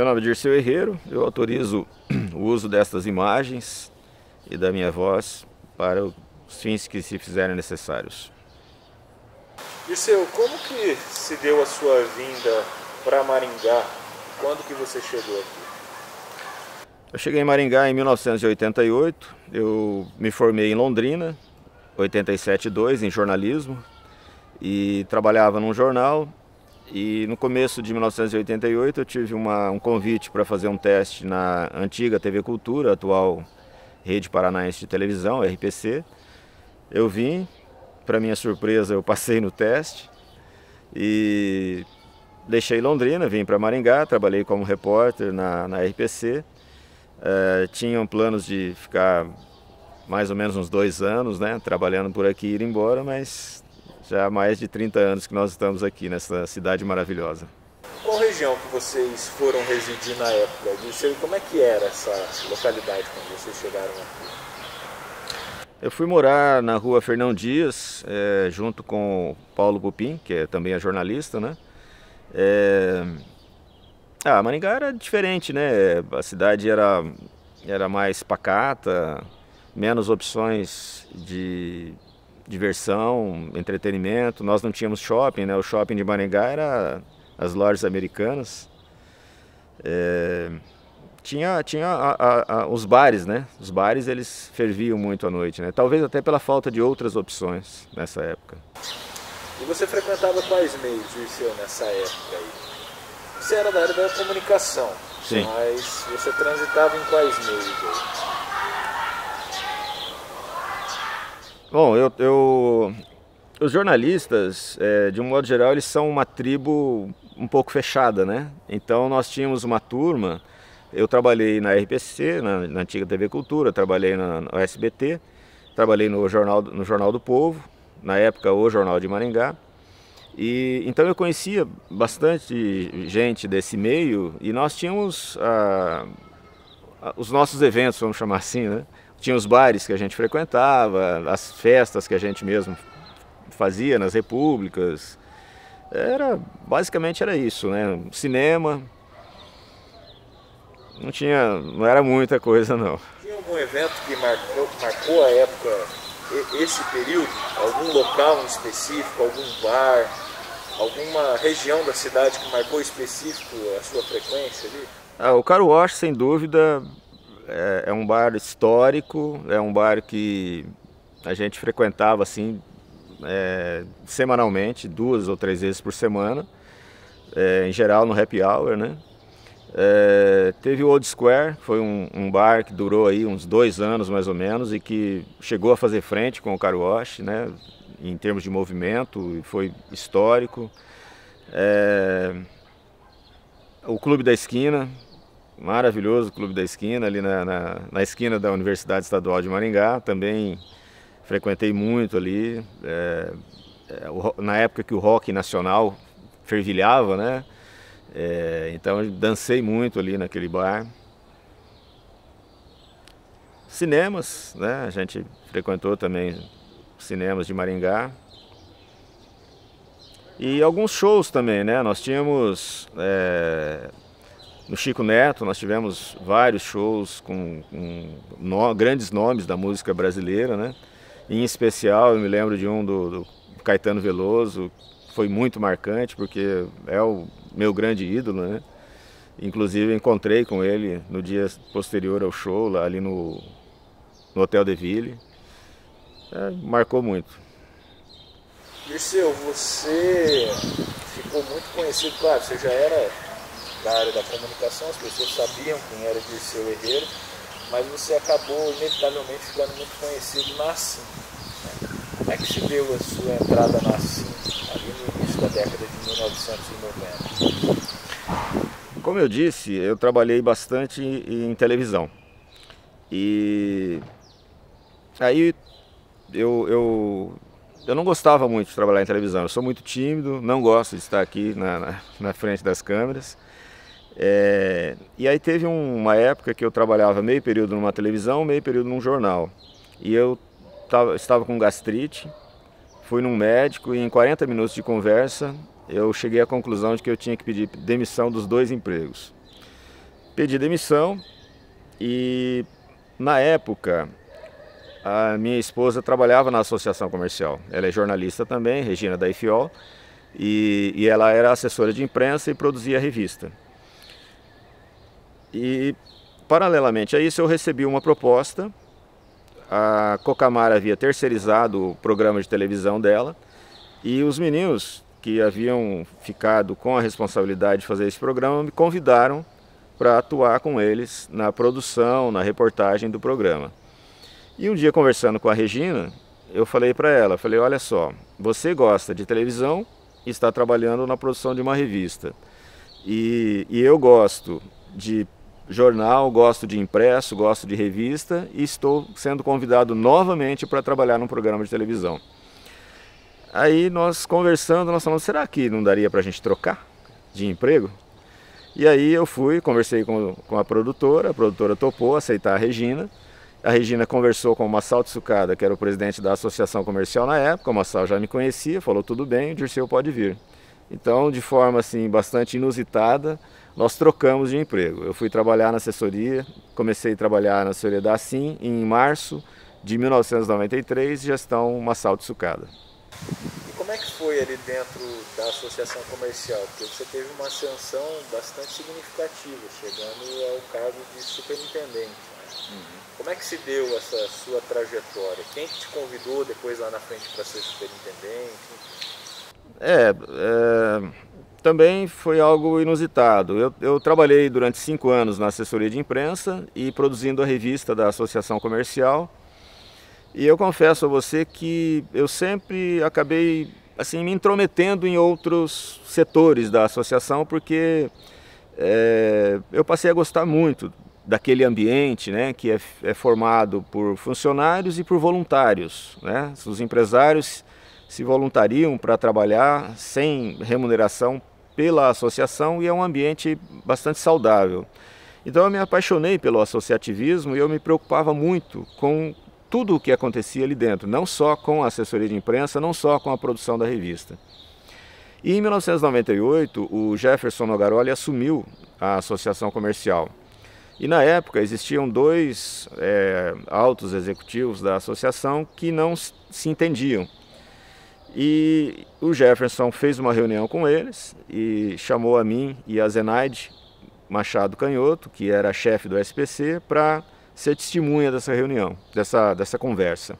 Meu nome é Dirceu Herrero, eu autorizo o uso destas imagens e da minha voz para os fins que se fizerem necessários. Dirceu, como que se deu a sua vinda para Maringá? Quando que você chegou aqui? Eu cheguei em Maringá em 1988, eu me formei em Londrina, 87.2, em jornalismo, e trabalhava num jornal. E no começo de 1988 eu tive um convite para fazer um teste na antiga TV Cultura, atual Rede Paranaense de Televisão, RPC. Eu vim, para minha surpresa eu passei no teste e deixei Londrina, vim para Maringá, trabalhei como repórter na RPC. Tinham planos de ficar mais ou menos uns 2 anos, né, trabalhando por aqui e ir embora, mas já há mais de 30 anos que nós estamos aqui nessa cidade maravilhosa. Qual região que vocês foram residir na época? Dirceu, como é que era essa localidade quando vocês chegaram aqui? Eu fui morar na rua Fernão Dias, junto com Paulo Pupim, que também é jornalista, né? Maringá era diferente, né? A cidade era mais pacata, menos opções de diversão, entretenimento. Nós não tínhamos shopping, né? O shopping de Maringá era as lojas americanas. Tinha os bares, né? Os bares eles ferviam muito à noite, né? Talvez até pela falta de outras opções nessa época. E você frequentava quais meios, Dirceu, nessa época aí? Você era da área da comunicação, sim, mas você transitava em quais meios aí? Bom, os jornalistas, de um modo geral, eles são uma tribo um pouco fechada, né? Então nós tínhamos uma turma, eu trabalhei na RPC, na antiga TV Cultura, trabalhei no SBT, trabalhei no Jornal do Povo, na época o Jornal de Maringá. E então eu conhecia bastante gente desse meio e nós tínhamos os nossos eventos, vamos chamar assim, né? Tinha os bares que a gente frequentava, as festas que a gente mesmo fazia nas repúblicas. Basicamente era isso, né? Cinema, não era muita coisa não. Tinha algum evento que marcou a época, esse período? Algum local em específico, algum bar, alguma região da cidade que marcou específico a sua frequência ali? O Car Wash, sem dúvida, é um bar histórico, é um bar que a gente frequentava assim, semanalmente, 2 ou 3 vezes por semana, em geral no happy hour, né? Teve o Old Square, foi um bar que durou aí uns 2 anos mais ou menos e que chegou a fazer frente com o Car Wash, né? Em termos de movimento, e foi histórico. O Clube da Esquina, maravilhoso Clube da Esquina, ali na esquina da Universidade Estadual de Maringá, também frequentei muito ali, na época que o rock nacional fervilhava, né? Então eu dancei muito ali naquele bar. Cinemas, né? A gente frequentou também cinemas de Maringá. E alguns shows também, né? Nós tínhamos no Chico Neto, nós tivemos vários shows com grandes nomes da música brasileira, né? Em especial, eu me lembro de um do Caetano Veloso, foi muito marcante, porque é o meu grande ídolo, né? Inclusive, encontrei com ele no dia posterior ao show, lá ali no Hotel de Ville. Marcou muito. Dirceu, você ficou muito conhecido, claro, você já era da área da comunicação, as pessoas sabiam quem era Dirceu Herrero, mas você acabou inevitavelmente ficando muito conhecido na Assim. Como é que se deu a sua entrada na Assim, ali no início da década de 1990? Como eu disse, eu trabalhei bastante em televisão. E aí eu não gostava muito de trabalhar em televisão, eu sou muito tímido, não gosto de estar aqui na frente das câmeras. E aí teve uma época que eu trabalhava meio período numa televisão, meio período num jornal. E eu estava com gastrite, fui num médico e em 40 minutos de conversa eu cheguei à conclusão de que eu tinha que pedir demissão dos 2 empregos. pedi demissão e, na época, a minha esposa trabalhava na associação comercial. Ela é jornalista também, Regina da IFIOL, e ela era assessora de imprensa e produzia a revista. E, paralelamente a isso, eu recebi uma proposta. A Cocamar havia terceirizado o programa de televisão dela e os meninos que haviam ficado com a responsabilidade de fazer esse programa me convidaram para atuar com eles na produção, na reportagem do programa. E um dia, conversando com a Regina, eu falei para ela, olha só, você gosta de televisão e está trabalhando na produção de uma revista. E eu gosto de jornal, gosto de impresso, gosto de revista e estou sendo convidado novamente para trabalhar num programa de televisão. Aí nós conversando, nós falamos, será que não daria para a gente trocar de emprego? E aí eu fui, conversei com a produtora topou aceitar a Regina. A Regina conversou com o Massal Tsukada, que era o presidente da associação comercial na época. O Massal já me conhecia, falou tudo bem, o Dirceu pode vir. Então, de forma assim, bastante inusitada, nós trocamos de emprego. Eu fui trabalhar na assessoria, comecei a trabalhar na assessoria da Assim em março de 1993, gestão Massal Tsukada. E como é que foi ali dentro da associação comercial? Porque você teve uma ascensão bastante significativa, chegando ao cargo de superintendente. Como é que se deu essa sua trajetória? Quem te convidou depois lá na frente para ser superintendente? Também foi algo inusitado. Eu trabalhei durante 5 anos na assessoria de imprensa e produzindo a revista da Associação Comercial. E eu confesso a você que eu sempre acabei assim, me intrometendo em outros setores da associação, porque eu passei a gostar muito daquele ambiente, né, que é formado por funcionários e por voluntários, né? Os empresários se voluntariam para trabalhar sem remuneração pela associação e é um ambiente bastante saudável. Então eu me apaixonei pelo associativismo e eu me preocupava muito com tudo o que acontecia ali dentro, não só com a assessoria de imprensa, não só com a produção da revista. E em 1998, o Jefferson Nogaroli assumiu a associação comercial. E na época existiam 2 altos executivos da associação que não se entendiam. E o Jefferson fez uma reunião com eles e chamou a mim e a Zenaide Machado Canhoto, que era chefe do SPC, para ser testemunha dessa reunião, dessa conversa.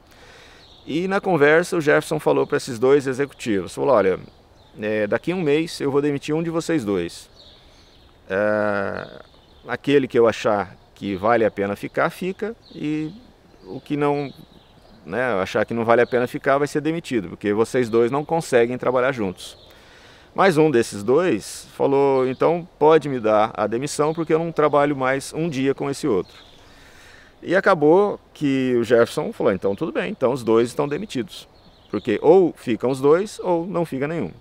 E na conversa o Jefferson falou para esses 2 executivos, falou, olha, daqui a um mês eu vou demitir um de vocês 2. Aquele que eu achar que vale a pena ficar, fica, e o que não, né, achar que não vale a pena ficar vai ser demitido, porque vocês 2 não conseguem trabalhar juntos. Mas um desses 2 falou, então pode me dar a demissão porque eu não trabalho mais um dia com esse outro. E acabou que o Jefferson falou, então tudo bem, então os 2 estão demitidos, porque ou ficam os 2 ou não fica nenhum.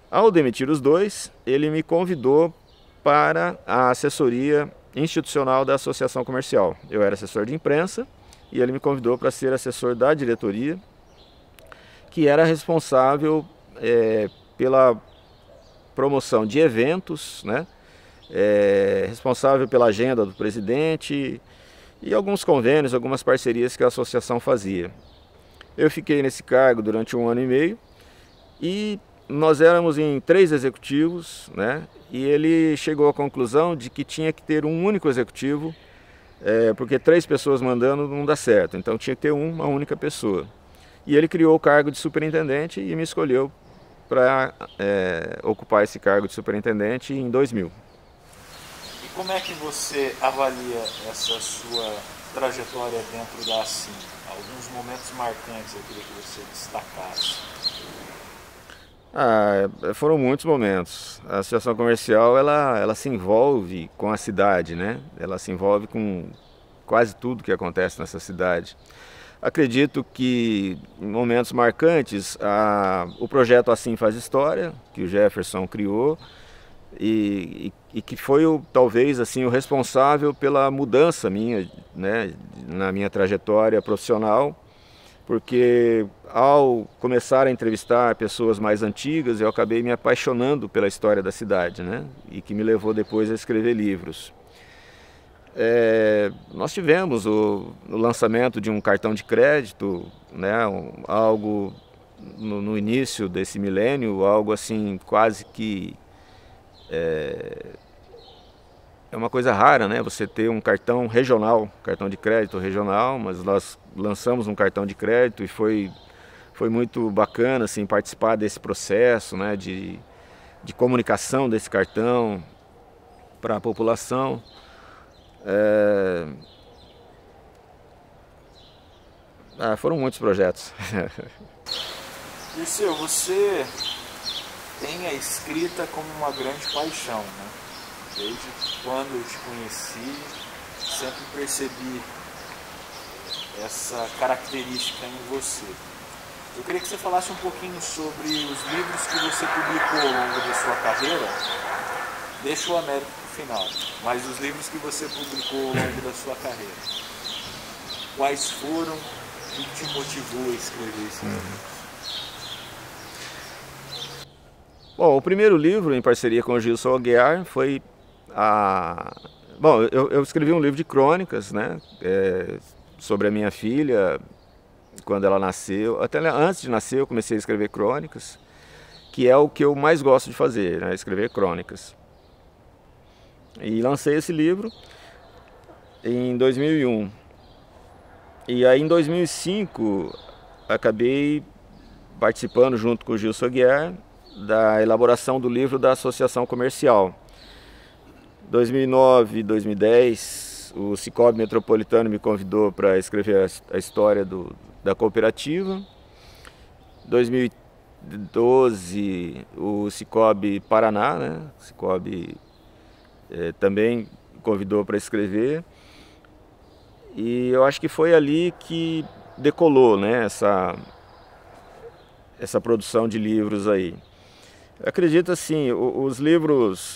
Ao demitir os 2, ele me convidou para a assessoria institucional da associação comercial. Eu era assessor de imprensa e ele me convidou para ser assessor da diretoria, que era responsável pela promoção de eventos, né? Responsável pela agenda do presidente e alguns convênios, algumas parcerias que a associação fazia. Eu fiquei nesse cargo durante 1 ano e meio e nós éramos em 3 executivos, né? E ele chegou à conclusão de que tinha que ter um único executivo, porque 3 pessoas mandando não dá certo, então tinha que ter uma única pessoa. E ele criou o cargo de superintendente e me escolheu para ocupar esse cargo de superintendente em 2000. E como é que você avalia essa sua trajetória dentro da Assim? Alguns momentos marcantes eu queria que você destacasse. Foram muitos momentos. A associação comercial ela se envolve com a cidade, né? Ela se envolve com quase tudo que acontece nessa cidade. Acredito que em momentos marcantes o projeto Assim Faz História, que o Jefferson criou e que foi talvez assim o responsável pela mudança minha, né, na minha trajetória profissional. Porque ao começar a entrevistar pessoas mais antigas, eu acabei me apaixonando pela história da cidade, né? E que me levou depois a escrever livros. Nós tivemos o lançamento de um cartão de crédito, né, algo no início desse milênio, algo assim quase que é uma coisa rara, né? Você ter um cartão regional, cartão de crédito regional, mas nós lançamos um cartão de crédito e foi muito bacana assim, participar desse processo, né, de comunicação desse cartão para a população. Foram muitos projetos. Dirceu, você tem a escrita como uma grande paixão, né? Desde quando eu te conheci, sempre percebi essa característica em você. Eu queria que você falasse um pouquinho sobre os livros que você publicou ao longo da sua carreira. Deixa o Américo para o final, mas os livros que você publicou ao longo da sua carreira. Quais foram e te motivou a escrever esses livros? Bom, o primeiro livro, em parceria com o Gilson Aguiar, foi Bom, eu escrevi um livro de crônicas, né, sobre a minha filha, quando ela nasceu. Até antes de nascer eu comecei a escrever crônicas, que é o que eu mais gosto de fazer, né, escrever crônicas. E lancei esse livro em 2001. E aí em 2005 acabei participando junto com o Gilson Aguiar da elaboração do livro da Associação Comercial. 2009 e 2010 o Cicobi Metropolitano me convidou para escrever a história da cooperativa. 2012 o Cicobi Paraná, né? O Cicobi também convidou para escrever. E eu acho que foi ali que decolou, né, essa produção de livros aí. Eu acredito assim,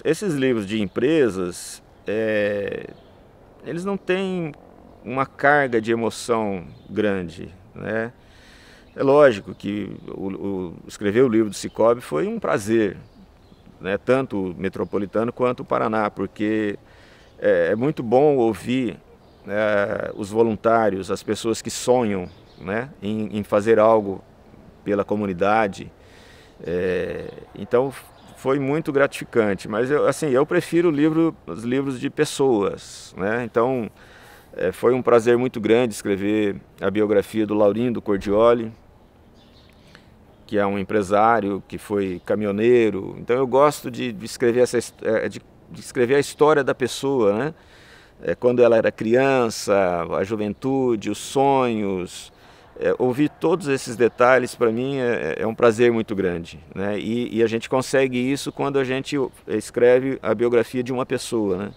esses livros de empresas, eles não têm uma carga de emoção grande, né? É lógico que escrever o livro do Cicobi foi um prazer, né, tanto o Metropolitano quanto o Paraná, porque é muito bom ouvir os voluntários, as pessoas que sonham, né, em fazer algo pela comunidade. Então foi muito gratificante, mas eu prefiro os livros de pessoas, né? Então foi um prazer muito grande escrever a biografia do Laurindo Cordioli, que é um empresário, que foi caminhoneiro. Então eu gosto de escrever de escrever a história da pessoa, né? Quando ela era criança, a juventude, os sonhos. Ouvir todos esses detalhes para mim é um prazer muito grande, né? E a gente consegue isso quando a gente escreve a biografia de uma pessoa, né?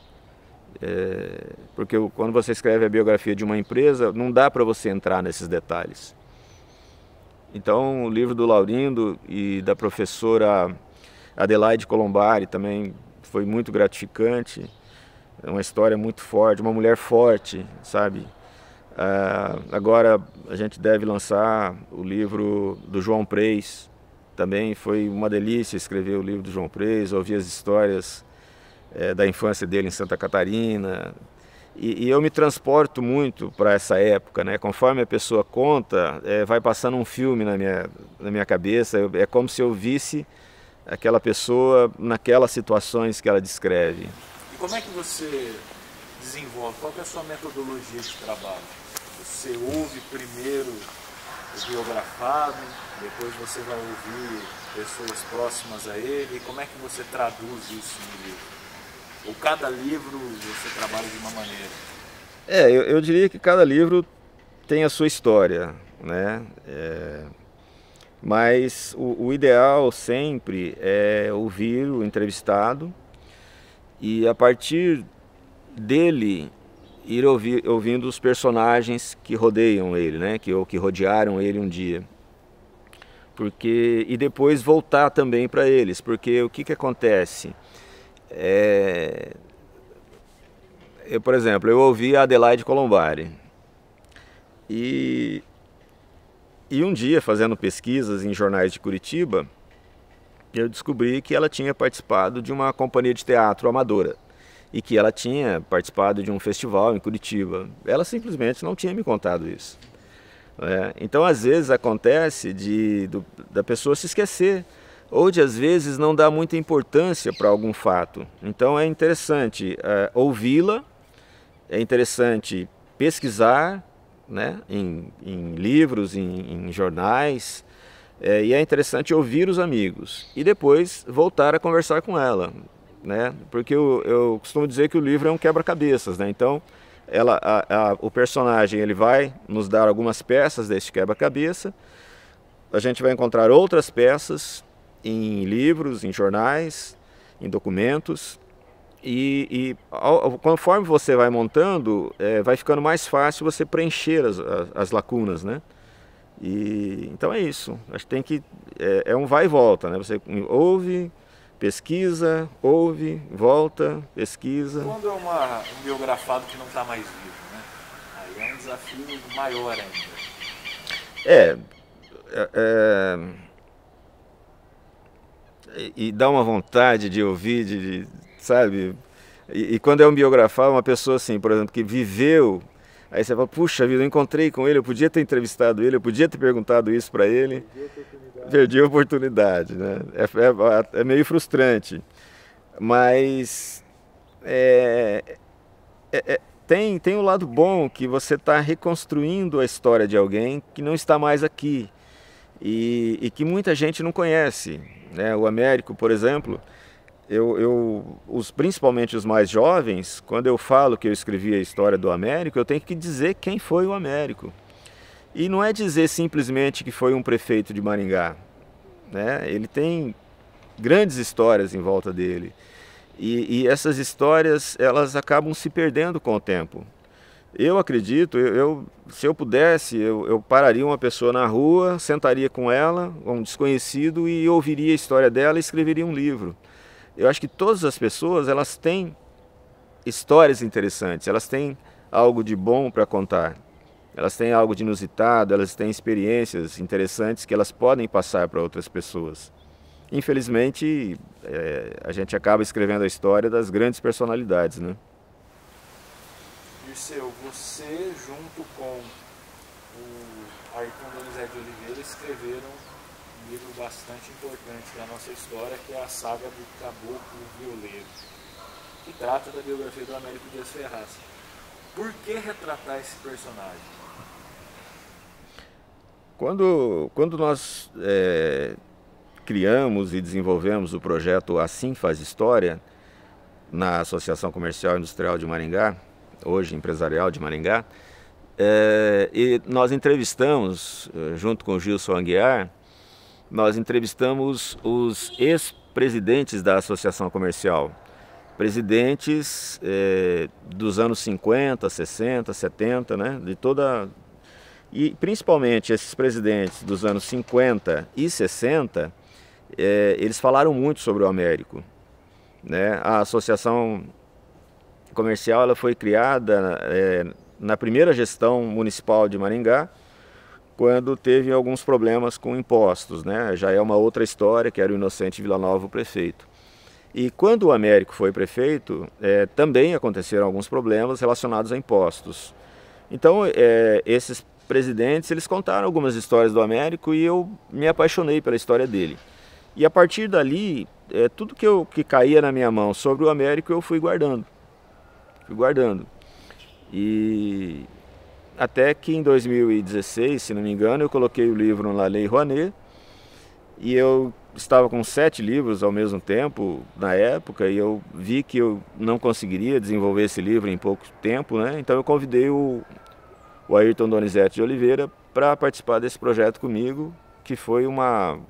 Porque quando você escreve a biografia de uma empresa, não dá para você entrar nesses detalhes. Então o livro do Laurindo e da professora Adelaide Colombari também foi muito gratificante. É uma história muito forte, uma mulher forte, sabe? Agora a gente deve lançar o livro do João Preis. Também foi uma delícia escrever o livro do João Preis, ouvir as histórias da infância dele em Santa Catarina. E eu me transporto muito para essa época, né? Conforme a pessoa conta, vai passando um filme na minha cabeça. É como se eu visse aquela pessoa naquelas situações que ela descreve. E como é que você desenvolve? Qual que é a sua metodologia de trabalho? Você ouve primeiro o biografado, depois você vai ouvir pessoas próximas a ele, e como é que você traduz isso no livro? Ou cada livro você trabalha de uma maneira? Eu diria que cada livro tem a sua história, né? Mas o ideal sempre é ouvir o entrevistado e a partir dele ir ouvindo os personagens que rodeiam ele, né? que rodearam ele um dia. E depois voltar também para eles, porque o que acontece? Por exemplo, eu ouvi a Adelaide Colombari e um dia, fazendo pesquisas em jornais de Curitiba, eu descobri que ela tinha participado de uma companhia de teatro amadora. e que ela tinha participado de um festival em Curitiba. Ela simplesmente não tinha me contado isso. Então, às vezes, acontece da pessoa se esquecer, ou de, às vezes, não dar muita importância para algum fato. Então, é interessante ouvi-la, é interessante pesquisar, né, em livros, em jornais, e é interessante ouvir os amigos e depois voltar a conversar com ela, né? Porque eu costumo dizer que o livro é um quebra-cabeças, né? Então, o personagem ele vai nos dar algumas peças desse quebra-cabeça, a gente vai encontrar outras peças em livros, em jornais, em documentos, conforme você vai montando, vai ficando mais fácil você preencher as lacunas, né? Então é isso, acho que é um vai e volta, né? Você ouve, pesquisa, ouve, volta, pesquisa. Quando é um biografado que não está mais vivo, né? Aí é um desafio maior ainda. E dá uma vontade de ouvir, sabe? E quando é um biografado, uma pessoa assim, por exemplo, que viveu, aí você fala, puxa vida, eu encontrei com ele, eu podia ter entrevistado ele, eu podia ter perguntado isso para ele. Perdi a oportunidade, né? É meio frustrante, mas tem um lado bom que você está reconstruindo a história de alguém que não está mais aqui e que muita gente não conhece, né? O Américo, por exemplo, principalmente os mais jovens, quando eu falo que eu escrevi a história do Américo, eu tenho que dizer quem foi o Américo. E não é dizer simplesmente que foi um prefeito de Maringá, né? Ele tem grandes histórias em volta dele. E essas histórias, elas acabam se perdendo com o tempo. Eu acredito, se eu pudesse, eu pararia uma pessoa na rua, sentaria com ela, um desconhecido, e ouviria a história dela e escreveria um livro. Eu acho que todas as pessoas, elas têm histórias interessantes, elas têm algo de bom para contar. Elas têm algo de inusitado, elas têm experiências interessantes que elas podem passar para outras pessoas. Infelizmente, a gente acaba escrevendo a história das grandes personalidades, né? Dirceu, você junto com o Ayrton Donizete de Oliveira escreveram um livro bastante importante da nossa história, que é a saga do Caboclo Violeiro, que trata da biografia do Américo Dias Ferraz. Por que retratar esse personagem? Quando nós criamos e desenvolvemos o projeto Assim Faz História, na Associação Comercial e Industrial de Maringá, hoje empresarial de Maringá, e nós entrevistamos, junto com o Gilson Aguiar, nós entrevistamos os ex-presidentes da Associação Comercial, presidentes dos anos 50, 60, 70, né, de toda... E principalmente esses presidentes dos anos 50 e 60, eles falaram muito sobre o Américo, né? A Associação Comercial ela foi criada na primeira gestão municipal de Maringá, quando teve alguns problemas com impostos, né? Já é uma outra história, que era o Inocente Villanova, o prefeito. E quando o Américo foi prefeito, também aconteceram alguns problemas relacionados a impostos. Então, esses presidentes, eles contaram algumas histórias do Américo e eu me apaixonei pela história dele. E a partir dali, tudo que caía na minha mão sobre o Américo, eu fui guardando. E até que em 2016, se não me engano, eu coloquei o livro na Lei Rouanet, e eu estava com 7 livros ao mesmo tempo, na época, e eu vi que eu não conseguiria desenvolver esse livro em pouco tempo, né? Então eu convidei o Ayrton Donizete de Oliveira para participar desse projeto comigo, que foi uma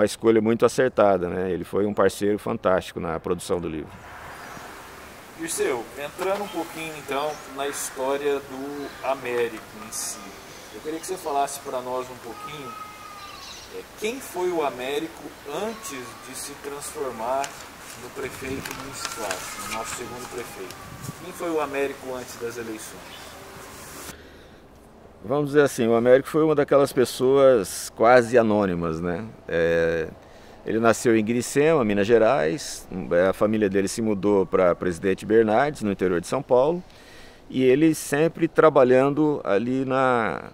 escolha muito acertada, né? Ele foi um parceiro fantástico na produção do livro. Dirceu, entrando um pouquinho então na história do Américo em si, eu queria que você falasse para nós um pouquinho quem foi o Américo antes de se transformar no prefeito municipal, no nosso segundo prefeito. Quem foi o Américo antes das eleições? Vamos dizer assim, o Américo foi uma daquelas pessoas quase anônimas, né? Ele nasceu em Grisema, Minas Gerais. A família dele se mudou para Presidente Bernardes, no interior de São Paulo. E ele sempre trabalhando ali na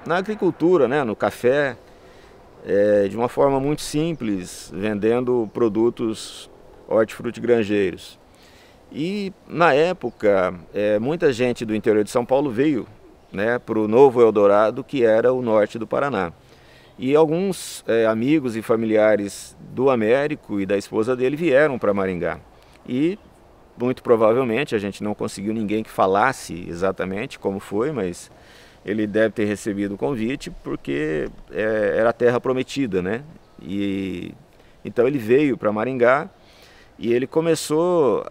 agricultura, né, no café, de uma forma muito simples, vendendo produtos hortifrutigranjeiros. E na época, muita gente do interior de São Paulo veio, né, para o Novo Eldorado, que era o norte do Paraná. E alguns amigos e familiares do Américo e da esposa dele vieram para Maringá. E muito provavelmente, a gente não conseguiu ninguém que falasse exatamente como foi, mas ele deve ter recebido o convite porque era a terra prometida, né? E então ele veio para Maringá e ele começou,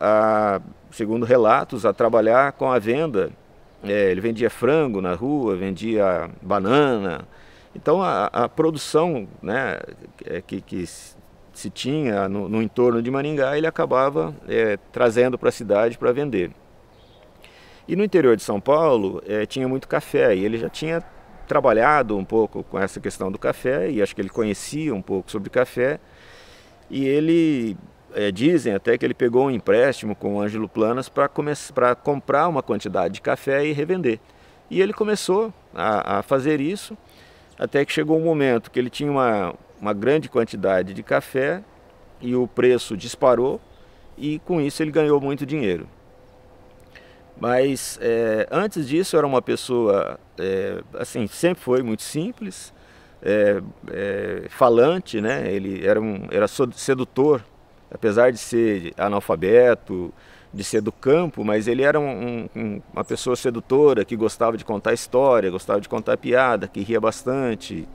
segundo relatos, a trabalhar com a venda. Ele vendia frango na rua, vendia banana. Então a produção, né, que se tinha no entorno de Maringá, ele acabava trazendo para a cidade para vender. E no interior de São Paulo tinha muito café, e ele já tinha trabalhado um pouco com essa questão do café, e acho que ele conhecia um pouco sobre café, e ele, dizem até que ele pegou um empréstimo com o Ângelo Planas para comprar uma quantidade de café e revender. E ele começou a fazer isso, até que chegou um momento que ele tinha uma grande quantidade de café e o preço disparou, e com isso ele ganhou muito dinheiro. Mas antes disso era uma pessoa, assim, sempre foi muito simples, falante, né? Ele era sedutor, apesar de ser analfabeto, de ser do campo, mas ele era uma pessoa sedutora, que gostava de contar história, gostava de contar piada, que ria bastante.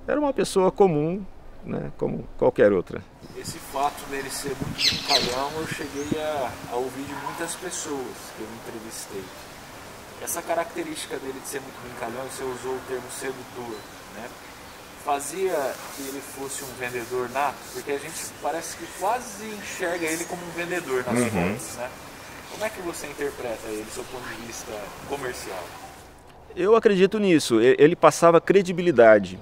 Era uma pessoa comum, né, como qualquer outra. Esse fato dele ser muito brincalhão, eu cheguei a ouvir de muitas pessoas que eu entrevistei. Essa característica dele de ser muito brincalhão, você usou o termo sedutor, né? Fazia que ele fosse um vendedor nato, porque a gente parece que quase enxerga ele como um vendedor nas fotos, né? Como é que você interpreta ele, do seu ponto de vista comercial? Eu acredito nisso, ele passava credibilidade.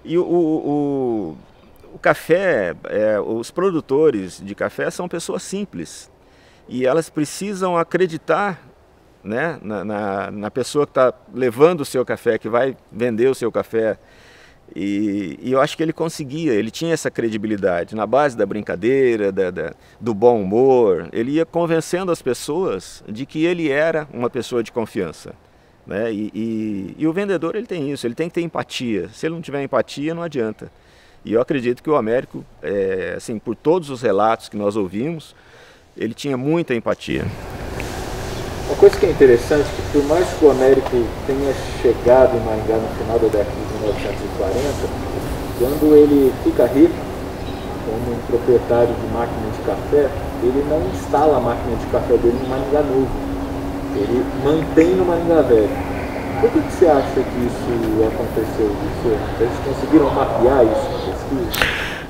E o café, os produtores de café são pessoas simples, e elas precisam acreditar, né, na pessoa que está levando o seu café, que vai vender o seu café. E eu acho que ele conseguia, ele tinha essa credibilidade, na base da brincadeira, do bom humor. Ele ia convencendo as pessoas de que ele era uma pessoa de confiança, né? E o vendedor, ele tem isso, ele tem que ter empatia. Se ele não tiver empatia, não adianta. E eu acredito que o Américo, assim, por todos os relatos que nós ouvimos, ele tinha muita empatia. Uma coisa que é interessante, que por mais que o Américo tenha chegado em Maringá no final da década de 1940, quando ele fica rico, como um proprietário de máquina de café, ele não instala a máquina de café dele no Maringá Novo, ele mantém no Maringá Velho. Por que você acha que isso aconteceu? Vocês conseguiram mapear isso na pesquisa?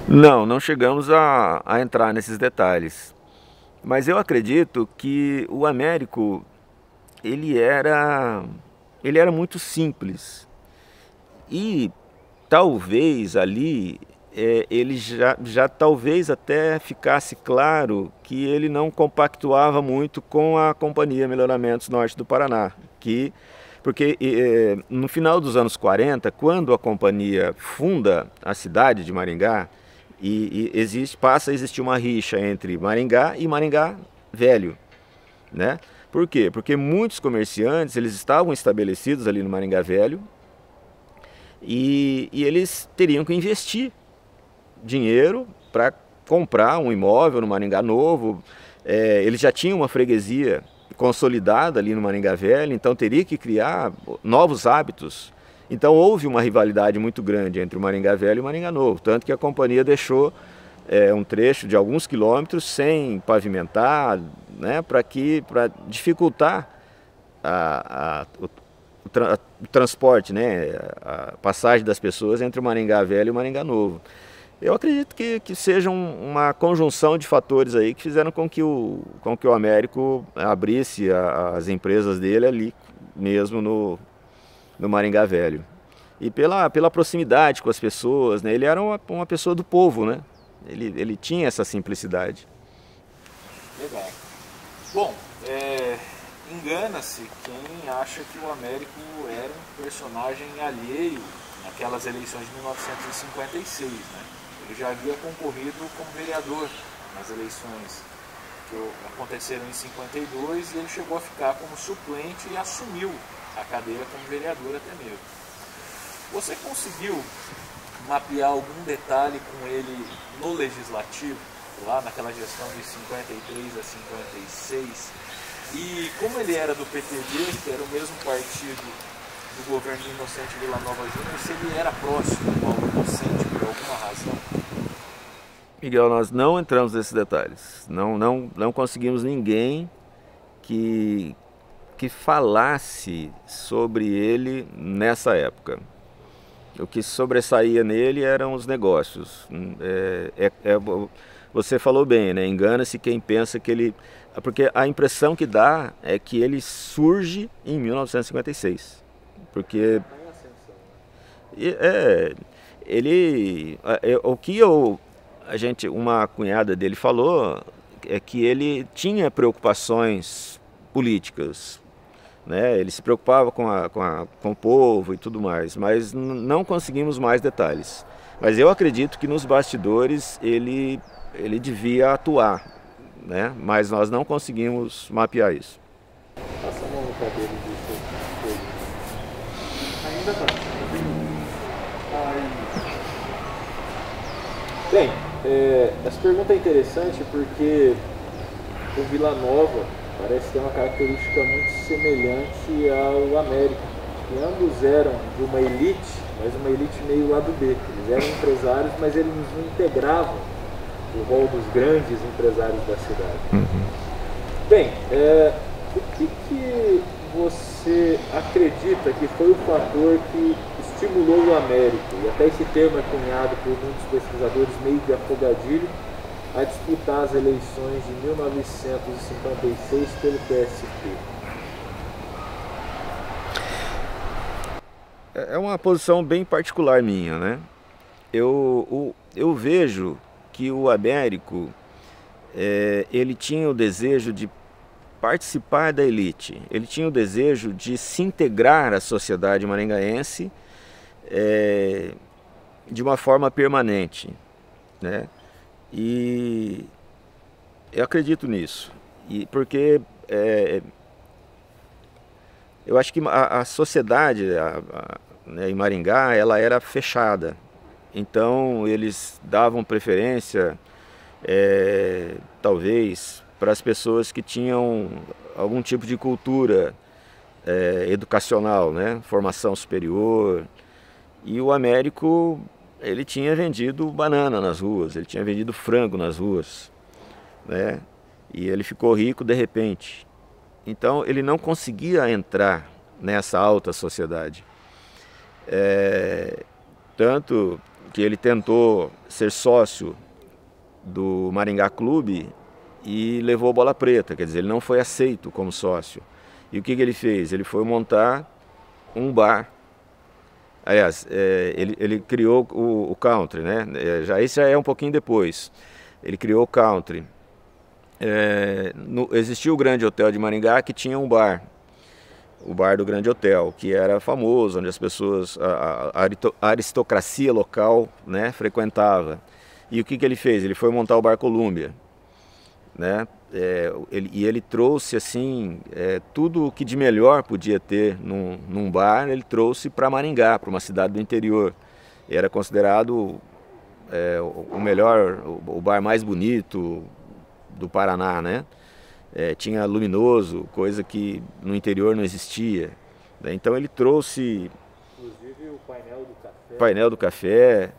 Não chegamos a entrar nesses detalhes. Mas eu acredito que o Américo, ele era muito simples. E talvez ali, ele já talvez até ficasse claro que ele não compactuava muito com a Companhia Melhoramentos Norte do Paraná. Porque no final dos anos 40, quando a companhia funda a cidade de Maringá, passa a existir uma rixa entre Maringá e Maringá Velho, né? Por quê? Porque muitos comerciantes, eles estavam estabelecidos ali no Maringá Velho, e eles teriam que investir dinheiro para comprar um imóvel no Maringá Novo. Eles já tinham uma freguesia consolidada ali no Maringá Velho, então teria que criar novos hábitos. Então houve uma rivalidade muito grande entre o Maringá Velho e o Maringá Novo, tanto que a companhia deixou um trecho de alguns quilômetros sem pavimentar, né, para dificultar o transporte, né, a passagem das pessoas entre o Maringá Velho e o Maringá Novo. Eu acredito que seja uma conjunção de fatores aí que fizeram com que o Américo abrisse as empresas dele ali mesmo no Maringá Velho. e pela proximidade com as pessoas, né? Ele era uma pessoa do povo, né? Ele tinha essa simplicidade. Legal. Bom, engana-se quem acha que o Américo era um personagem alheio naquelas eleições de 1956, né? Ele já havia concorrido como vereador nas eleições que aconteceram em 52 e ele chegou a ficar como suplente e assumiu a cadeira como vereador até mesmo. Você conseguiu mapear algum detalhe com ele no Legislativo, lá naquela gestão de 53 a 56? E como ele era do PTB, que era o mesmo partido do governo do Inocente Villanova Júnior, se ele era próximo ao Inocente por alguma razão? Miguel, nós não entramos nesses detalhes. Não conseguimos ninguém que falasse sobre ele nessa época. O que sobressaía nele eram os negócios. Você falou bem, né? Engana-se quem pensa que ele... Porque a impressão que dá é que ele surge em 1956. Porque... o que uma cunhada dele falou é que ele tinha preocupações políticas, né? Ele se preocupava com o povo e tudo mais, mas não conseguimos mais detalhes. Mas eu acredito que nos bastidores ele devia atuar, né? Mas nós não conseguimos mapear isso. Passa a mão no cabelo disso. Ainda tá. Bem, essa pergunta é interessante porque o Vila Nova parece ter uma característica muito semelhante ao América. E ambos eram de uma elite, mas uma elite meio lado B. Eles eram empresários, mas eles não integravam o rol dos grandes empresários da cidade. Bem, o que você acredita que foi o fator que estimulou o Américo, e até esse termo é cunhado por muitos pesquisadores meio de afogadilho, a disputar as eleições de 1956 pelo PSP? É uma posição bem particular minha, né? Eu vejo que o Américo, ele tinha o desejo de participar da elite, ele tinha o desejo de se integrar à sociedade maringaense de uma forma permanente, né? E eu acredito nisso, porque eu acho que a sociedade né, em Maringá ela era fechada, então eles davam preferência talvez para as pessoas que tinham algum tipo de cultura educacional, né, formação superior. E o Américo, ele tinha vendido banana nas ruas, ele tinha vendido frango nas ruas, né? E ele ficou rico de repente. Então ele não conseguia entrar nessa alta sociedade. Tanto que ele tentou ser sócio do Maringá Clube e levou bola preta, quer dizer, ele não foi aceito como sócio. E o que ele fez? Ele foi montar um bar. Aliás, ele criou o country, né? Isso já é um pouquinho depois. Ele criou o country. Existia o Grande Hotel de Maringá que tinha um bar. O bar do Grande Hotel, que era famoso, onde as pessoas, a aristocracia local, né, frequentava. E o que ele fez? Ele foi montar o Bar Colômbia, né? Ele trouxe assim tudo o que de melhor podia ter num bar, ele trouxe para Maringá, para uma cidade do interior. Era considerado o melhor, o bar mais bonito do Paraná, né? Tinha luminoso, coisa que no interior não existia, né? Então ele trouxe, inclusive, o painel do café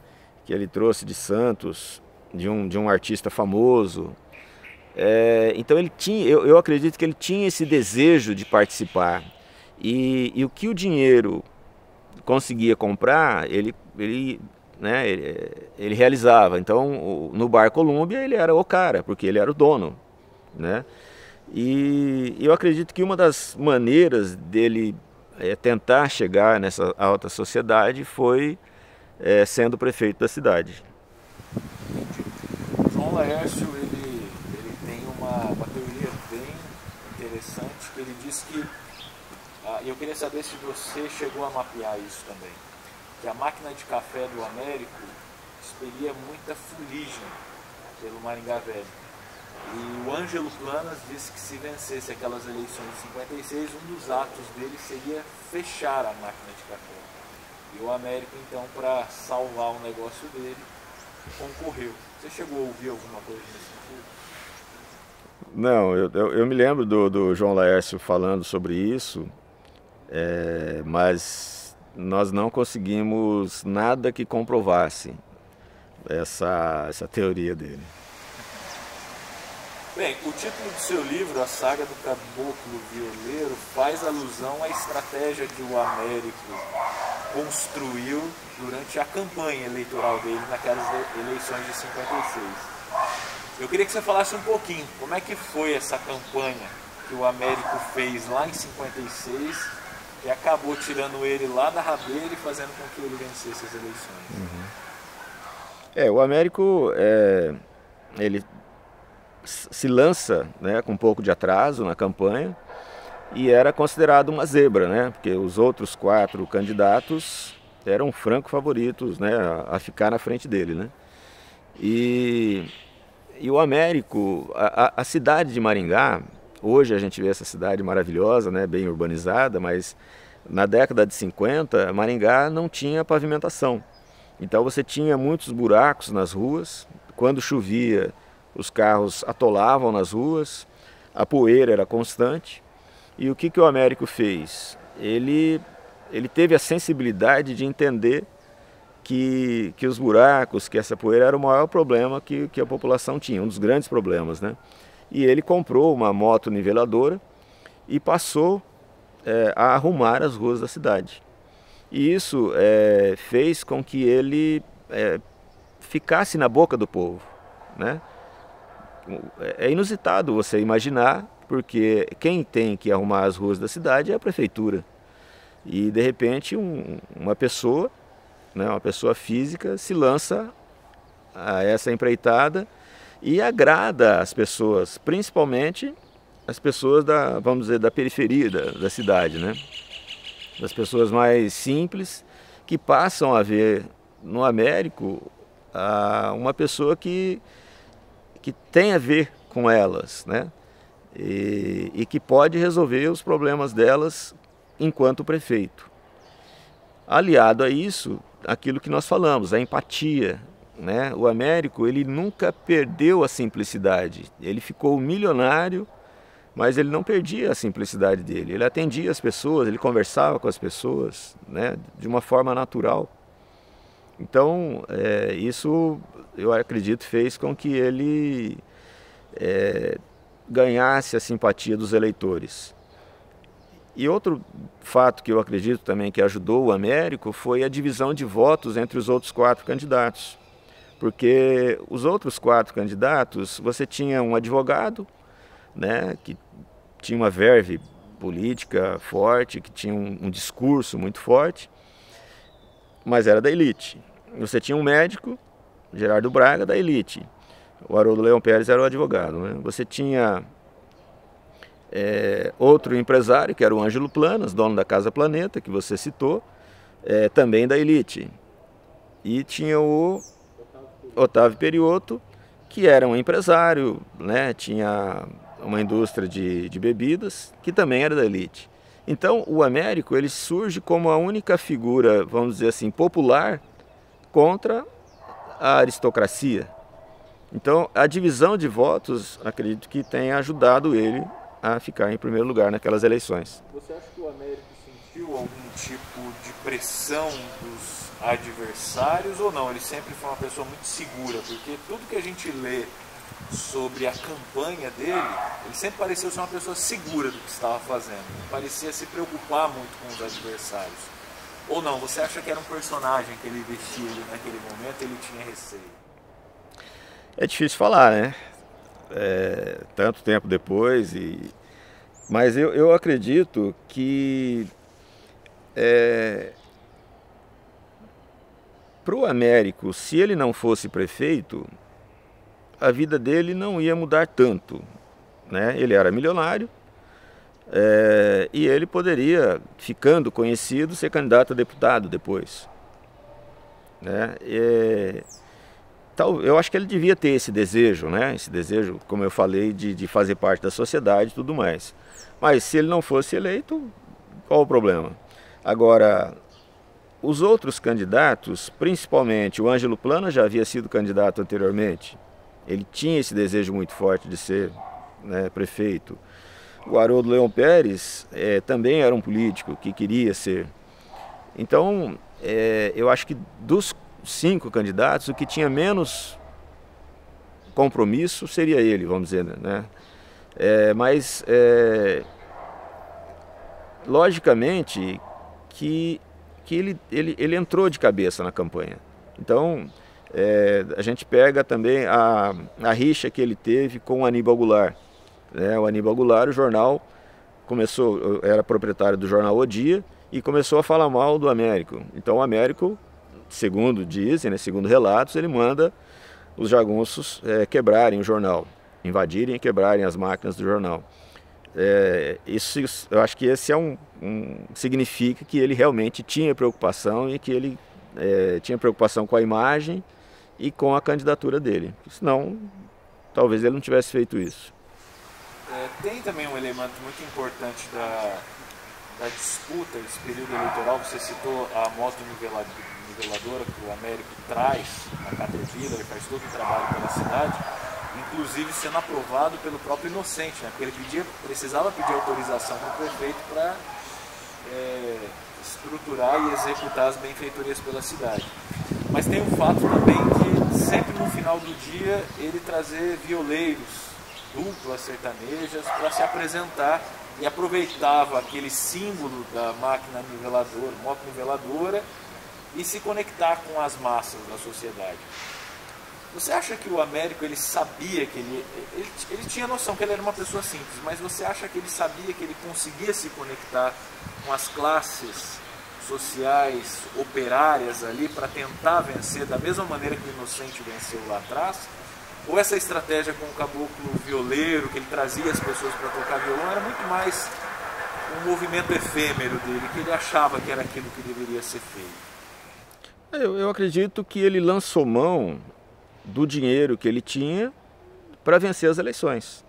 que ele trouxe de Santos, de um artista famoso. Então ele tinha, eu acredito que ele tinha esse desejo de participar, e o que o dinheiro conseguia comprar, ele realizava. Então no Bar Colômbia ele era o cara, porque ele era o dono, né? E eu acredito que uma das maneiras dele tentar chegar nessa alta sociedade foi sendo prefeito da cidade. João Laércio, ele tem uma teoria bem interessante, que ele diz que, e eu queria saber se você chegou a mapear isso também, que a máquina de café do Américo expelia muita fuligem pelo Maringá Velho. E o Ângelo Planas disse que se vencesse aquelas eleições de 56, um dos atos dele seria fechar a máquina de café. E o Américo, então, para salvar o negócio dele, concorreu. Você chegou a ouvir alguma coisa nesse sentido? Não, eu me lembro do João Laércio falando sobre isso, mas nós não conseguimos nada que comprovasse essa teoria dele. Bem, o título do seu livro, A Saga do Caboclo Violeiro, faz alusão à estratégia que o Américo construiu durante a campanha eleitoral dele naquelas eleições de 56. Eu queria que você falasse um pouquinho, como é que foi essa campanha que o Américo fez lá em 56, que acabou tirando ele lá da rabeira e fazendo com que ele vencesse as eleições. O Américo, ele se lança, né, com um pouco de atraso na campanha e era considerado uma zebra, né, porque os outros 4 candidatos eram franco favoritos, né, a ficar na frente dele, né. E o Américo, a cidade de Maringá, hoje a gente vê essa cidade maravilhosa, né, bem urbanizada, mas na década de 50 Maringá não tinha pavimentação. Então você tinha muitos buracos nas ruas, quando chovia os carros atolavam nas ruas, a poeira era constante. E o que o Américo fez? Ele teve a sensibilidade de entender que os buracos, que essa poeira era o maior problema que a população tinha, um dos grandes problemas, né? E ele comprou uma moto niveladora e passou a arrumar as ruas da cidade. E isso fez com que ele ficasse na boca do povo, né? É inusitado você imaginar, porque quem tem que arrumar as ruas da cidade é a prefeitura. E de repente uma pessoa, né, uma pessoa física se lança a essa empreitada e agrada as pessoas, principalmente as pessoas vamos dizer, da periferia da cidade, né? Das pessoas mais simples, que passam a ver no Américo uma pessoa que tem a ver com elas, né? E que pode resolver os problemas delas enquanto prefeito. Aliado a isso, aquilo que nós falamos, a empatia, né? O Américo, ele nunca perdeu a simplicidade. Ele ficou milionário, mas ele não perdia a simplicidade dele. Ele atendia as pessoas, ele conversava com as pessoas, né, de uma forma natural. Então, isso, eu acredito, fez com que ele ganhasse a simpatia dos eleitores. E outro fato que eu acredito também que ajudou o Américo foi a divisão de votos entre os outros 4 candidatos. Porque os outros 4 candidatos, você tinha um advogado, né, que tinha uma verve política forte, que tinha um discurso muito forte, mas era da elite. Você tinha um médico, Gerardo Braga, da elite. O Haroldo Leão Pérez era o advogado, né? Você tinha outro empresário, que era o Ângelo Planas, dono da Casa Planeta, que você citou, também da elite. E tinha o Otávio Periotto, que era um empresário, né? Tinha uma indústria de bebidas, que também era da elite. Então o Américo, ele surge como a única figura, vamos dizer assim, popular contra a aristocracia. Então a divisão de votos, acredito que tenha ajudado ele a ficar em primeiro lugar naquelas eleições. Você acha que o Américo sentiu algum tipo de pressão dos adversários ou não? Ele sempre foi uma pessoa muito segura, porque tudo que a gente lê sobre a campanha dele, ele sempre pareceu ser uma pessoa segura do que estava fazendo, não parecia se preocupar muito com os adversários. Ou não, você acha que era um personagem que ele vestia naquele momento, ele tinha receio? É difícil falar, né? Tanto tempo depois, mas eu acredito que para o Américo, se ele não fosse prefeito, a vida dele não ia mudar tanto, né? Ele era milionário, e ele poderia, ficando conhecido, ser candidato a deputado depois, né? Eu acho que ele devia ter esse desejo, né? Esse desejo, como eu falei, de fazer parte da sociedade e tudo mais. Mas se ele não fosse eleito, qual o problema? Agora, os outros candidatos, principalmente o Ângelo Plana já havia sido candidato anteriormente. Ele tinha esse desejo muito forte de ser, né, prefeito. O Haroldo Leão Pérez também era um político que queria ser. Então, eu acho que dos 5 candidatos, o que tinha menos compromisso seria ele, vamos dizer, né? Mas, logicamente, que ele entrou de cabeça na campanha. Então, a gente pega também a rixa que ele teve com o Aníbal Goulart. O Aníbal Goulart, o jornal, era proprietário do jornal O Dia e começou a falar mal do Américo. Então o Américo, segundo dizem, né, segundo relatos, ele manda os jagunços quebrarem o jornal, invadirem e quebrarem as máquinas do jornal. Eu acho que esse significa que ele realmente tinha preocupação e que ele tinha preocupação com a imagem e com a candidatura dele. Senão, talvez ele não tivesse feito isso. Tem também um elemento muito importante da disputa desse período eleitoral. Você citou a moto niveladora que o Américo traz, a Caterpillar, faz todo o trabalho pela cidade, inclusive sendo aprovado pelo próprio Inocente, né? Porque ele precisava pedir autorização para o prefeito para estruturar e executar as benfeitorias pela cidade. Mas tem o fato também de sempre no final do dia ele trazer violeiros, duplas sertanejas para se apresentar, e aproveitava aquele símbolo da máquina niveladora, moto niveladora, e se conectar com as massas da sociedade. Você acha que o Américo, ele sabia que ele tinha noção que ele era uma pessoa simples, mas você acha que ele sabia que ele conseguia se conectar com as classes sociais, operárias ali, para tentar vencer da mesma maneira que o Inocente venceu lá atrás? Ou essa estratégia com o caboclo violeiro, que ele trazia as pessoas para tocar violão, era muito mais um movimento efêmero dele, que ele achava que era aquilo que deveria ser feito? Eu acredito que ele lançou mão do dinheiro que ele tinha para vencer as eleições.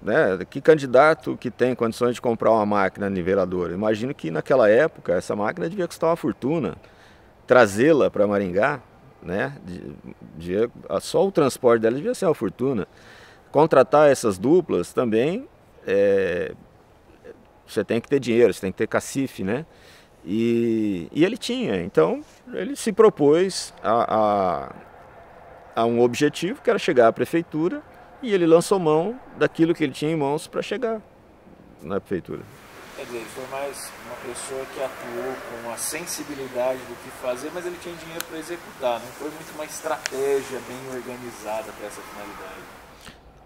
Né? Que candidato que tem condições de comprar uma máquina niveladora? Imagino que naquela época essa máquina devia custar uma fortuna. Trazê-la para Maringá, né? Só o transporte dela devia ser uma fortuna. Contratar essas duplas também, você tem que ter dinheiro, você tem que ter cacife, né? E ele tinha, então ele se propôs a um objetivo que era chegar à prefeitura, e ele lançou mão daquilo que ele tinha em mãos para chegar na prefeitura. Quer dizer, ele foi mais uma pessoa que atuou com uma sensibilidade do que fazer, mas ele tinha dinheiro para executar, não foi muito uma estratégia bem organizada para essa finalidade.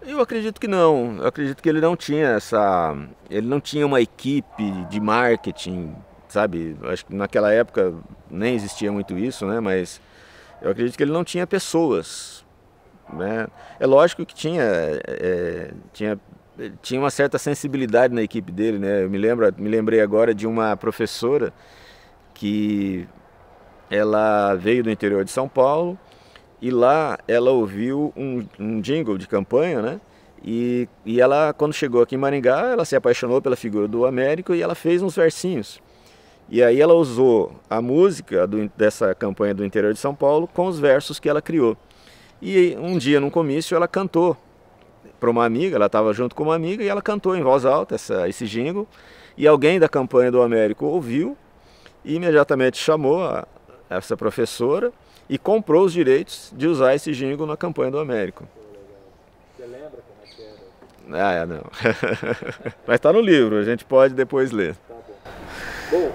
Eu acredito que não, eu acredito que ele não tinha uma equipe de marketing, sabe? Acho que naquela época nem existia muito isso, né? Mas eu acredito que ele não tinha pessoas, né? É lógico que tinha uma certa sensibilidade na equipe dele, né? Eu me lembrei agora de uma professora que ela veio do interior de São Paulo e lá ela ouviu um jingle de campanha, né? E ela, quando chegou aqui em Maringá, ela se apaixonou pela figura do Américo e ela fez uns versinhos. E aí ela usou a música dessa campanha do interior de São Paulo com os versos que ela criou. E um dia, num comício, ela cantou para uma amiga, ela estava junto com uma amiga e ela cantou em voz alta esse jingle. E alguém da campanha do Américo ouviu e imediatamente chamou essa professora e comprou os direitos de usar esse jingle na campanha do Américo. Você lembra como é que era? Não. Mas está no livro, a gente pode depois ler. Tá bom. Bom,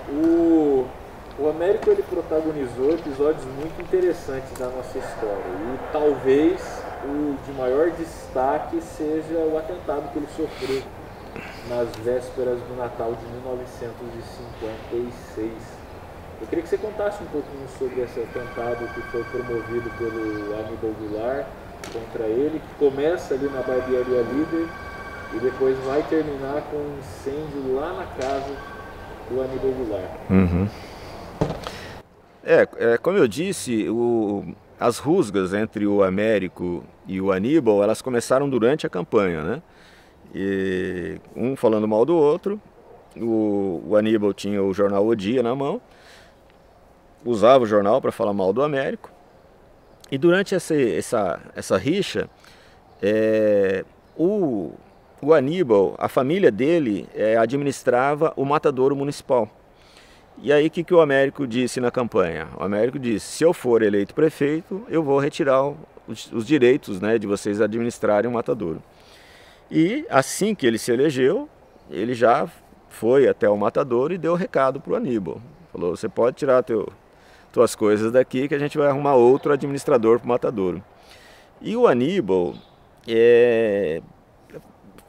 o Américo, ele protagonizou episódios muito interessantes da nossa história, e talvez o de maior destaque seja o atentado que ele sofreu nas vésperas do Natal de 1956. Eu queria que você contasse um pouquinho sobre esse atentado que foi promovido pelo Aníbal Goulart contra ele, que começa ali na barbearia Líder e depois vai terminar com um incêndio lá na casa do Aníbal Goulart. Uhum. Como eu disse, as rusgas entre o Américo e o Aníbal, elas começaram durante a campanha, né? E um falando mal do outro. O Aníbal tinha o jornal O Dia na mão, usava o jornal para falar mal do Américo. E durante essa rixa, o Aníbal, a família dele administrava o matadouro municipal. E aí o que o Américo disse na campanha? O Américo disse: se eu for eleito prefeito, eu vou retirar os direitos, né, de vocês administrarem o matadouro. E assim que ele se elegeu, ele já foi até o matadouro e deu o recado para o Aníbal. Falou: você pode tirar tuas coisas daqui que a gente vai arrumar outro administrador para o matadouro. E o Aníbal,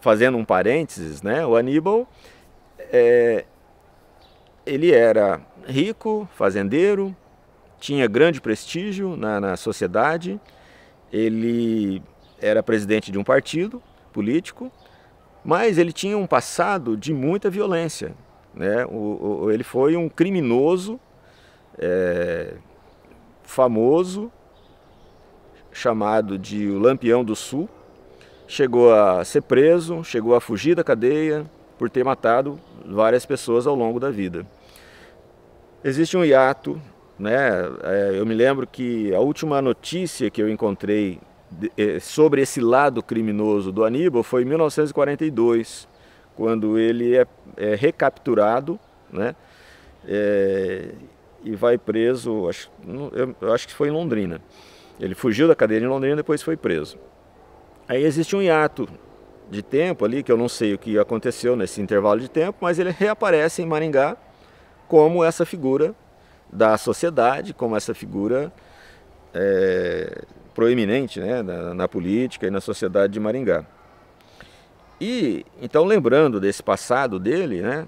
fazendo um parênteses, né, o Aníbal ele era rico, fazendeiro, tinha grande prestígio na sociedade, ele era presidente de um partido político, mas ele tinha um passado de muita violência, né? Ele foi um criminoso famoso, chamado de o Lampião do Sul, chegou a ser preso, chegou a fugir da cadeia por ter matado várias pessoas ao longo da vida. Existe um hiato, né? Eu me lembro que a última notícia que eu encontrei sobre esse lado criminoso do Aníbal foi em 1942, quando ele é recapturado, né? E vai preso, eu acho que foi em Londrina. Ele fugiu da cadeia em Londrina e depois foi preso. Aí existe um hiato de tempo ali, que eu não sei o que aconteceu nesse intervalo de tempo, mas ele reaparece em Maringá como essa figura da sociedade, como essa figura proeminente, né, na política e na sociedade de Maringá. E então, lembrando desse passado dele, né,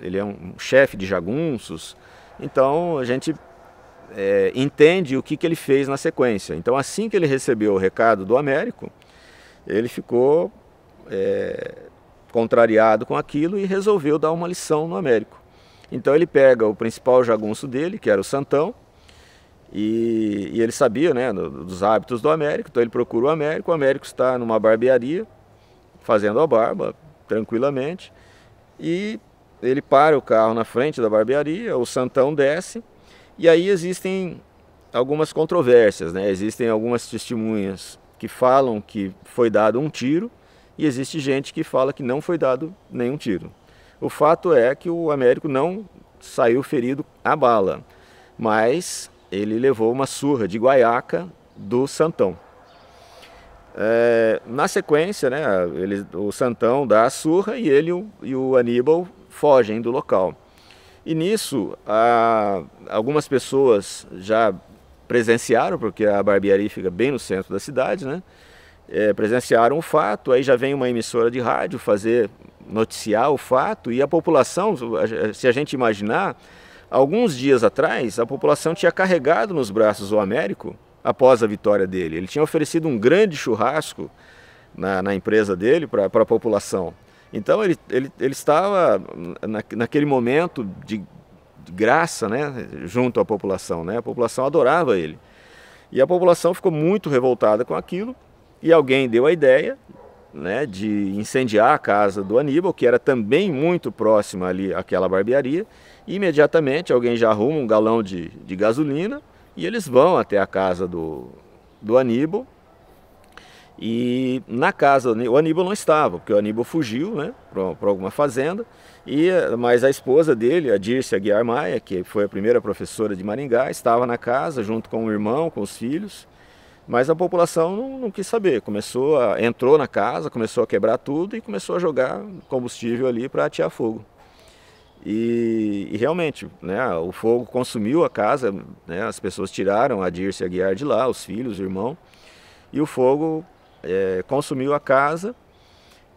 ele é um chefe de jagunços, então a gente entende o que ele fez na sequência. Então, assim que ele recebeu o recado do Américo, ele ficou contrariado com aquilo e resolveu dar uma lição no Américo. Então ele pega o principal jagunço dele, que era o Santão, e ele sabia, né, dos hábitos do Américo, então ele procura o Américo está numa barbearia, fazendo a barba, tranquilamente, e ele para o carro na frente da barbearia, o Santão desce, e aí existem algumas controvérsias, né? Existem algumas testemunhas que falam que foi dado um tiro, e existe gente que fala que não foi dado nenhum tiro. O fato é que o Américo não saiu ferido à bala, mas ele levou uma surra de guaiaca do Santão. Na sequência, né, o Santão dá a surra e ele e o Aníbal fogem do local. E nisso, algumas pessoas já presenciaram, porque a barbearia fica bem no centro da cidade, né? Presenciaram o fato, aí já vem uma emissora de rádio noticiar o fato, e a população, se a gente imaginar, alguns dias atrás, a população tinha carregado nos braços o Américo após a vitória dele. Ele tinha oferecido um grande churrasco na empresa dele para a população. Então ele estava naquele momento de graça, né, junto à população, né? A população adorava ele. E a população ficou muito revoltada com aquilo, e alguém deu a ideia, né, de incendiar a casa do Aníbal, que era também muito próxima ali àquela barbearia. E imediatamente alguém já arruma um galão de gasolina e eles vão até a casa do Aníbal. E na casa o Aníbal não estava, porque o Aníbal fugiu, né, para alguma fazenda, mas a esposa dele, a Dirce Aguiar Maia, que foi a primeira professora de Maringá, estava na casa junto com o irmão, com os filhos, mas a população não quis saber, entrou na casa, começou a quebrar tudo e começou a jogar combustível ali para atear fogo. E realmente, né, o fogo consumiu a casa, né, as pessoas tiraram a Dirce Aguiar de lá, os filhos, o irmão, e o fogo consumiu a casa.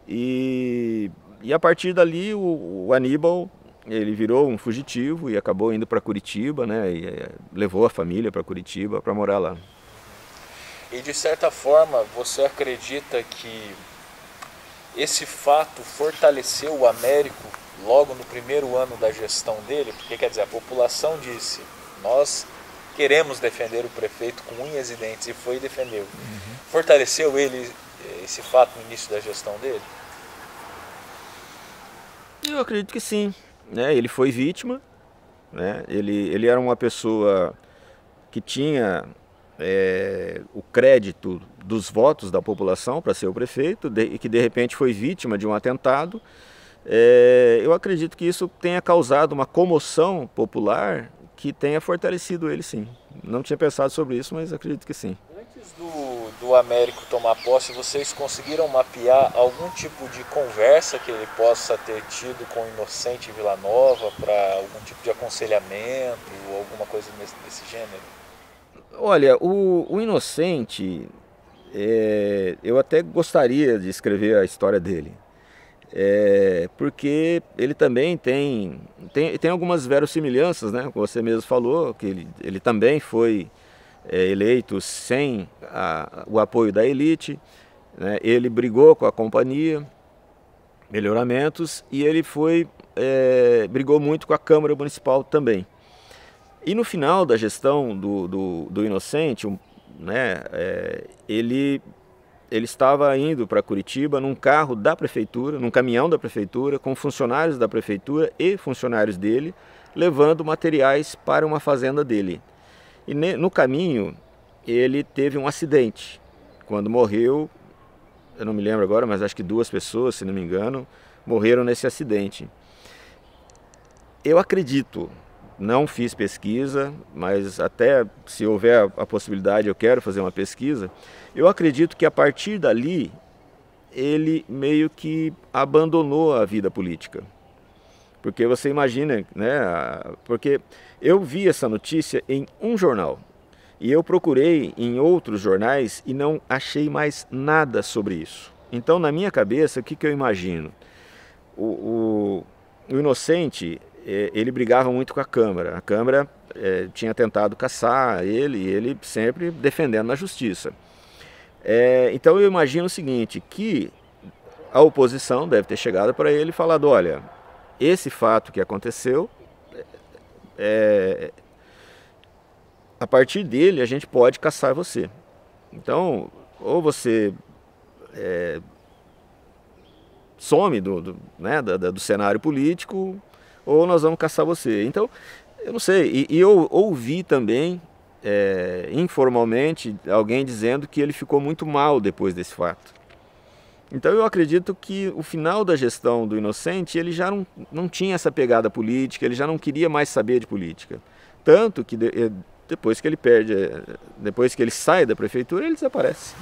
E a partir dali o Aníbal, ele virou um fugitivo e acabou indo para Curitiba, né? E levou a família para Curitiba para morar lá. E de certa forma, você acredita que esse fato fortaleceu o Américo logo no primeiro ano da gestão dele? Porque, quer dizer, a população disse, nós queremos defender o prefeito com unhas e dentes, e foi e defendeu. Fortaleceu ele, esse fato, no início da gestão dele? Eu acredito que sim, né? Ele foi vítima, né? Ele era uma pessoa que tinha o crédito dos votos da população para ser o prefeito, e que de repente foi vítima de um atentado. Eu acredito que isso tenha causado uma comoção popular que tenha fortalecido ele, sim. Não tinha pensado sobre isso, mas acredito que sim. Antes do Américo tomar posse, vocês conseguiram mapear algum tipo de conversa que ele possa ter tido com o Inocente Vila Nova para algum tipo de aconselhamento ou alguma coisa desse gênero? Olha, o Inocente, eu até gostaria de escrever a história dele. Porque ele também tem algumas verossimilhanças, né? Como você mesmo falou, que ele também foi eleito sem o apoio da elite, né? Ele brigou com a companhia Melhoramentos e ele brigou muito com a Câmara Municipal também. E no final da gestão do Inocente, né, ele estava indo para Curitiba num carro da prefeitura, num caminhão da prefeitura, com funcionários da prefeitura e funcionários dele, levando materiais para uma fazenda dele. E no caminho ele teve um acidente. Quando morreu, eu não me lembro agora, mas acho que 2 pessoas, se não me engano, morreram nesse acidente. Eu acredito, não fiz pesquisa, mas até se houver a possibilidade eu quero fazer uma pesquisa. Eu acredito que a partir dali ele meio que abandonou a vida política. Porque você imagina, né? Porque eu vi essa notícia em um jornal e eu procurei em outros jornais e não achei mais nada sobre isso. Então, na minha cabeça, o que eu imagino? O Inocente, ele brigava muito com a Câmara. A Câmara tinha tentado caçar ele e ele sempre defendendo na justiça. Então eu imagino o seguinte, que a oposição deve ter chegado para ele e falado, olha, esse fato que aconteceu, a partir dele a gente pode caçar você. Então, ou você some do cenário político, ou nós vamos caçar você. Então, eu não sei, e eu ouvi também, informalmente, alguém dizendo que ele ficou muito mal depois desse fato. Então eu acredito que o final da gestão do Inocente, ele já não tinha essa pegada política, ele já não queria mais saber de política. Tanto que depois que ele depois que ele sai da prefeitura, ele desaparece.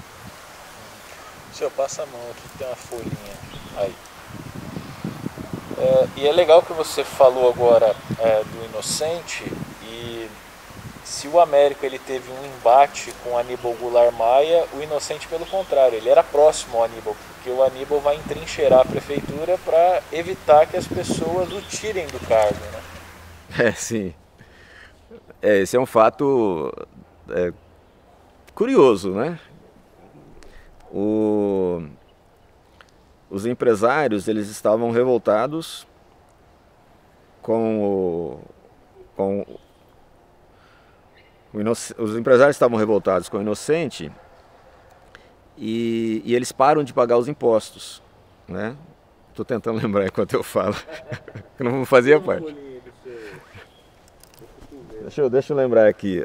Senhor, passa a mão aqui que tem uma folhinha aí. E é legal que você falou agora do Inocente, e se o Américo ele teve um embate com o Aníbal Goulart Maia, o Inocente pelo contrário, ele era próximo ao Aníbal, porque o Aníbal vai entrincheirar a prefeitura para evitar que as pessoas o tirem do cargo, né? Sim. Esse é um fato curioso, né? Os empresários, eles estavam revoltados os empresários estavam revoltados com o Inocente e eles param de pagar os impostos, né? Estou tentando lembrar enquanto eu falo, que não fazia parte. Deixa eu lembrar aqui.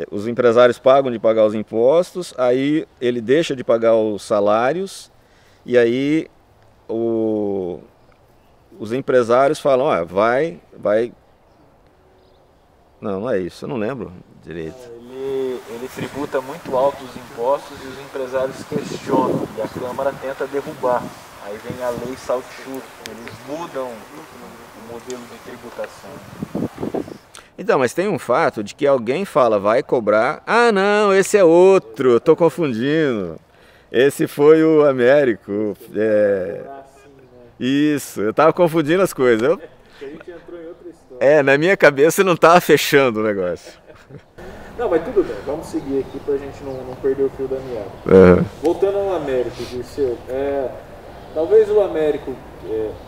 Os empresários pagam de pagar os impostos, aí ele deixa de pagar os salários e aí os empresários falam, vai. Não é isso, eu não lembro direito. Ele tributa muito alto os impostos e os empresários questionam e a Câmara tenta derrubar. Aí vem a lei salto-chute, eles mudam o modelo de tributação. Então, mas tem um fato de que alguém fala, vai cobrar, não, esse é outro, estou confundindo. Esse foi o Américo. Isso, eu tava confundindo as coisas. A gente entrou em outra história. Na minha cabeça não tava fechando o negócio. Não, mas tudo bem, vamos seguir aqui pra gente não perder o fio da meada. Voltando ao Américo, Dirceu, talvez o Américo,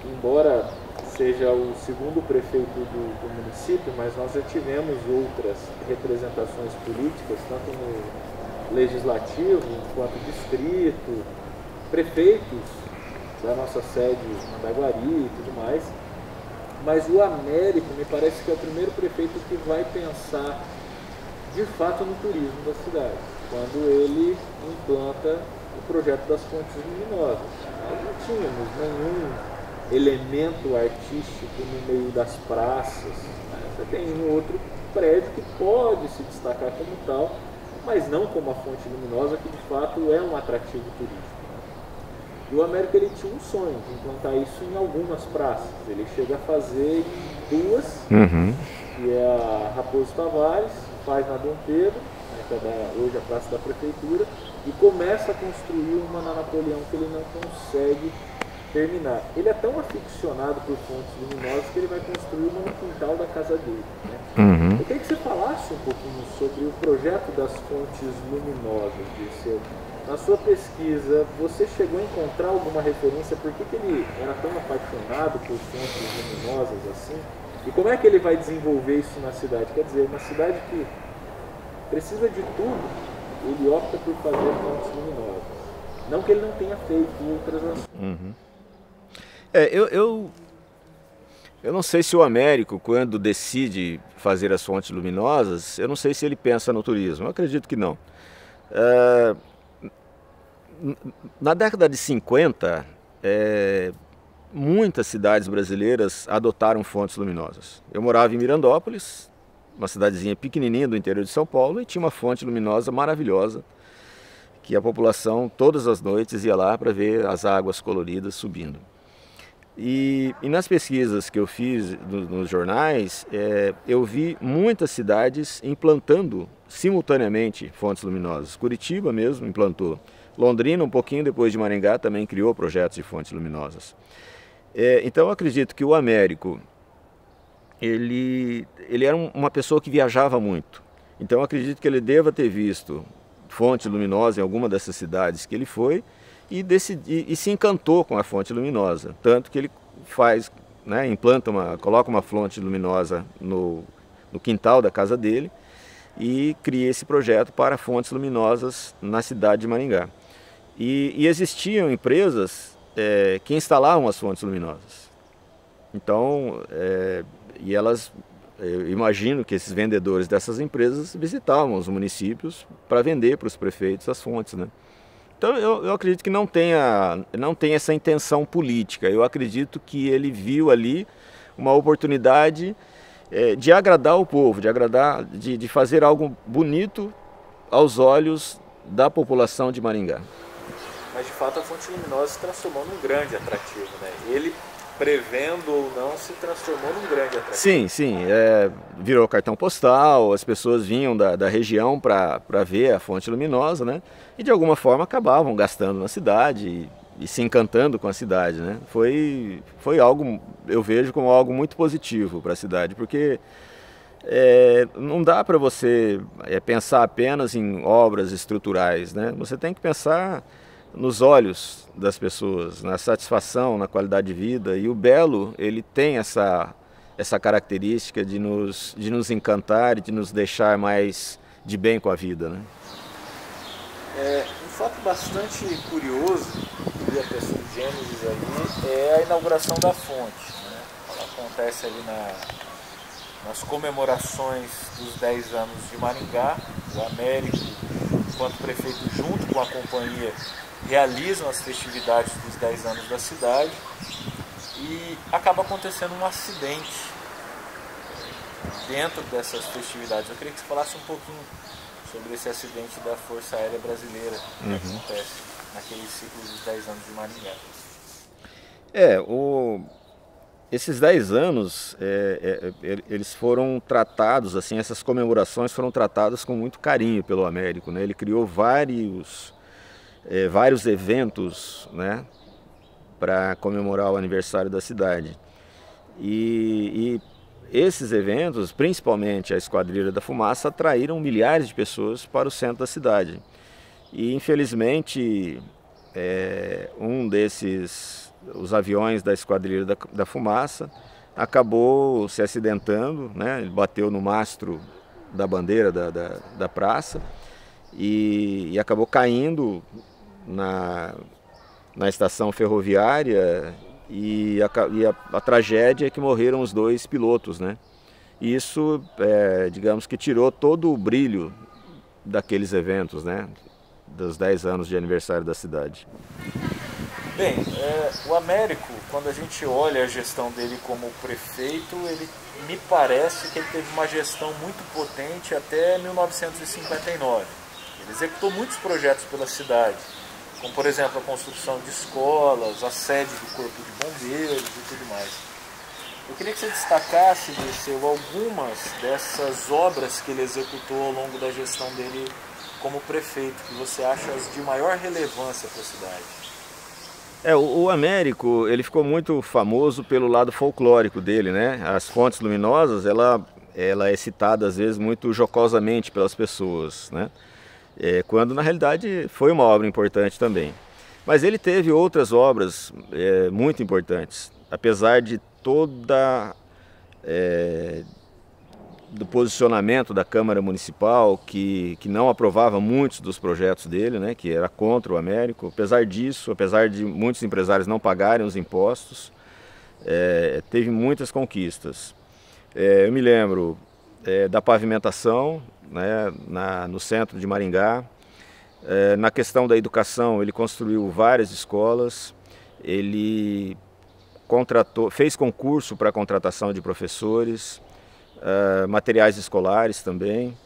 embora seja o segundo prefeito do município, mas nós já tivemos outras representações políticas, tanto no legislativo quanto distrito, prefeitos da nossa sede em Mandaguari e tudo mais. Mas o Américo me parece que é o primeiro prefeito que vai pensar de fato no turismo da cidade, quando ele implanta o projeto das fontes luminosas. Nós não tínhamos nenhum elemento artístico no meio das praças, né? Você tem um outro prédio que pode se destacar como tal, mas não como a fonte luminosa, que de fato é um atrativo turístico. E o Américo ele tinha um sonho de implantar isso em algumas praças. Ele chega a fazer em duas, que é a Raposo Tavares, faz na Dom Pedro, né, que é hoje a praça da prefeitura, e começa a construir uma na Napoleão que ele não consegue terminar. Ele é tão aficionado por fontes luminosas que ele vai construir uma no quintal da casa dele. Né? Eu queria que você falasse um pouquinho sobre o projeto das fontes luminosas, Dirceu. Na sua pesquisa, você chegou a encontrar alguma referência? Por que ele era tão apaixonado por fontes luminosas assim? E como é que ele vai desenvolver isso na cidade? Quer dizer, uma cidade que precisa de tudo, ele opta por fazer fontes luminosas. Não que ele não tenha feito outras ações. Eu não sei se o Américo, quando decide fazer as fontes luminosas, eu não sei se ele pensa no turismo. Eu acredito que não. Na década de 50, muitas cidades brasileiras adotaram fontes luminosas. Eu morava em Mirandópolis, uma cidadezinha pequenininha do interior de São Paulo, e tinha uma fonte luminosa maravilhosa, que a população todas as noites ia lá para ver as águas coloridas subindo. E nas pesquisas que eu fiz nos jornais, eu vi muitas cidades implantando simultaneamente fontes luminosas. Curitiba mesmo implantou. Londrina, um pouquinho depois de Maringá, também criou projetos de fontes luminosas. Então eu acredito que o Américo, ele era uma pessoa que viajava muito. Então eu acredito que ele deva ter visto fonte luminosa em alguma dessas cidades que ele foi e se encantou com a fonte luminosa. Tanto que ele faz, né, coloca uma fonte luminosa no quintal da casa dele e cria esse projeto para fontes luminosas na cidade de Maringá. E existiam empresas que instalavam as fontes luminosas. Então, eu imagino que esses vendedores dessas empresas visitavam os municípios para vender para os prefeitos as fontes, né? Então eu acredito que não tem essa intenção política. Eu acredito que ele viu ali uma oportunidade de agradar o povo, de fazer algo bonito aos olhos da população de Maringá. Mas de fato a fonte luminosa se transformou num grande atrativo, né? Ele, prevendo ou não, se transformou num grande atrativo. Sim, virou cartão postal, as pessoas vinham da região para ver a fonte luminosa, né? E de alguma forma acabavam gastando na cidade e se encantando com a cidade, né? Foi algo, eu vejo como algo muito positivo para a cidade, porque não dá para você pensar apenas em obras estruturais, né? Você tem que pensar nos olhos das pessoas, na satisfação, na qualidade de vida. E o belo, ele tem essa característica de nos encantar e de nos deixar mais de bem com a vida, né? Um fato bastante curioso, que a pessoa de Gênesis ali, é a inauguração da fonte, né? Ela acontece ali nas comemorações dos 10 anos de Maringá. O Américo, enquanto prefeito, junto com a companhia, realizam as festividades dos 10 anos da cidade e acaba acontecendo um acidente dentro dessas festividades. Eu queria que você falasse um pouquinho sobre esse acidente da Força Aérea Brasileira que acontece naquele ciclo dos 10 anos de Maringá. Esses 10 anos, eles foram tratados, assim, essas comemorações foram tratadas com muito carinho pelo Américo, né? Ele criou vários vários eventos, né, para comemorar o aniversário da cidade. E esses eventos, principalmente a Esquadrilha da Fumaça, atraíram milhares de pessoas para o centro da cidade. E infelizmente, um desses, os aviões da Esquadrilha da Fumaça, acabou se acidentando, né? Ele bateu no mastro da bandeira da praça e acabou caindo na estação ferroviária, e a tragédia é que morreram os dois pilotos, né? E isso, digamos que tirou todo o brilho daqueles eventos, né? Dos 10 anos de aniversário da cidade. Bem, o Américo, quando a gente olha a gestão dele como prefeito, ele me parece que ele teve uma gestão muito potente até 1959. Ele executou muitos projetos pela cidade, como por exemplo a construção de escolas, a sede do Corpo de Bombeiros e tudo mais. Eu queria que você destacasse, Dirceu, algumas dessas obras que ele executou ao longo da gestão dele como prefeito, que você acha as de maior relevância para a cidade. O Américo, ele ficou muito famoso pelo lado folclórico dele, né? As Fontes Luminosas, ela é citada às vezes muito jocosamente pelas pessoas, né? Quando na realidade foi uma obra importante também. Mas ele teve outras obras muito importantes, apesar de toda do posicionamento da Câmara Municipal, que não aprovava muitos dos projetos dele, né, que era contra o Américo. Apesar disso, apesar de muitos empresários não pagarem os impostos, teve muitas conquistas. Eu me lembro da pavimentação, né, no centro de Maringá. Na questão da educação, ele construiu várias escolas, ele fez concurso para a contratação de professores, materiais escolares também.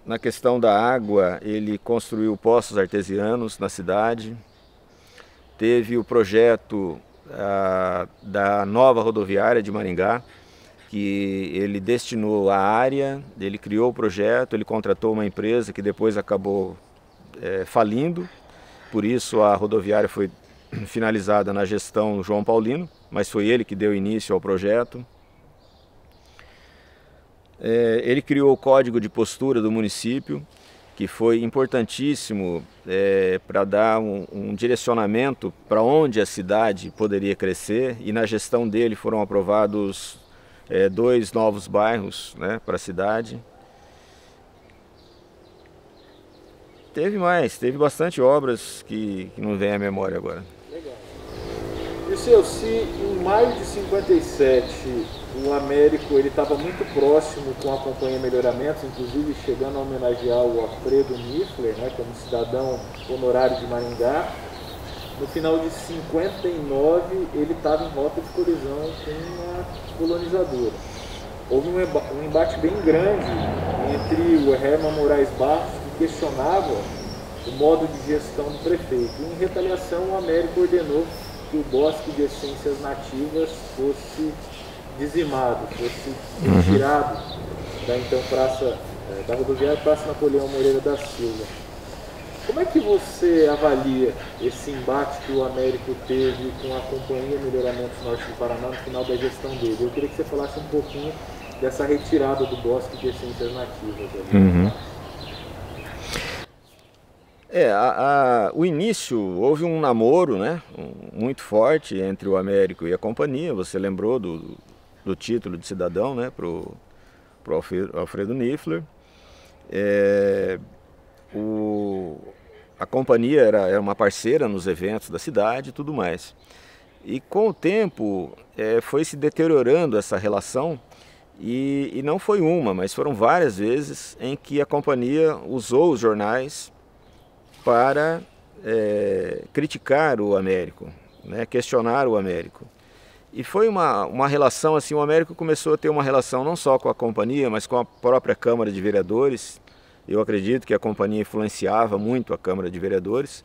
Na questão da água, ele construiu poços artesianos na cidade. Teve o projeto da nova rodoviária de Maringá, que ele destinou a área, ele criou o projeto, ele contratou uma empresa que depois acabou falindo. Por isso a rodoviária foi finalizada na gestão João Paulino, mas foi ele que deu início ao projeto. Ele criou o Código de Postura do município, que foi importantíssimo para dar um direcionamento para onde a cidade poderia crescer, e na gestão dele foram aprovados 2 novos bairros, né, para a cidade. Teve bastante obras que não vem à memória agora. Legal. Dirceu, se em maio de 57 o Américo estava muito próximo com a Companhia Melhoramentos, inclusive chegando a homenagear o Alfredo Niffler, né, como cidadão honorário de Maringá, no final de 59 ele estava em rota de colisão com uma colonizadora. Houve um embate bem grande entre o Herman Moraes Barros, que questionava o modo de gestão do prefeito. E, em retaliação, o Américo ordenou que o bosque de essências nativas fosse dizimado, fosse retirado da então praça da rodoviária Praça Napoleão Moreira da Silva. Como é que você avalia esse embate que o Américo teve com a Companhia Melhoramentos Norte do Paraná no final da gestão dele? Eu queria que você falasse um pouquinho dessa retirada do bosque de essências nativas ali. O início, houve um namoro, né, muito forte entre o Américo e a companhia. Você lembrou do título de cidadão, né, pro Alfredo Niffler. A companhia era uma parceira nos eventos da cidade e tudo mais. E com o tempo foi se deteriorando essa relação, e não foi uma, mas foram várias vezes em que a companhia usou os jornais para criticar o Américo, né, questionar o Américo. E foi uma relação assim, o Américo começou a ter uma relação não só com a companhia, mas com a própria Câmara de Vereadores. Eu acredito que a companhia influenciava muito a Câmara de Vereadores,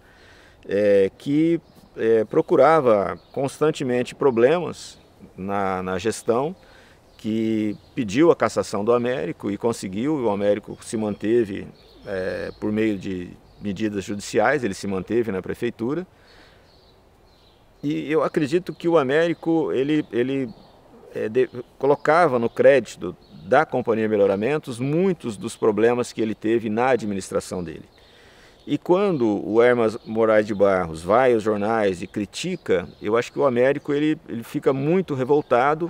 que procurava constantemente problemas na gestão, que pediu a cassação do Américo e conseguiu. O Américo se manteve por meio de medidas judiciais, ele se manteve na prefeitura. E eu acredito que o Américo ele colocava no crédito da Companhia Melhoramentos muitos dos problemas que ele teve na administração dele. E quando o Hermas Moraes de Barros vai aos jornais e critica, eu acho que o Américo ele fica muito revoltado,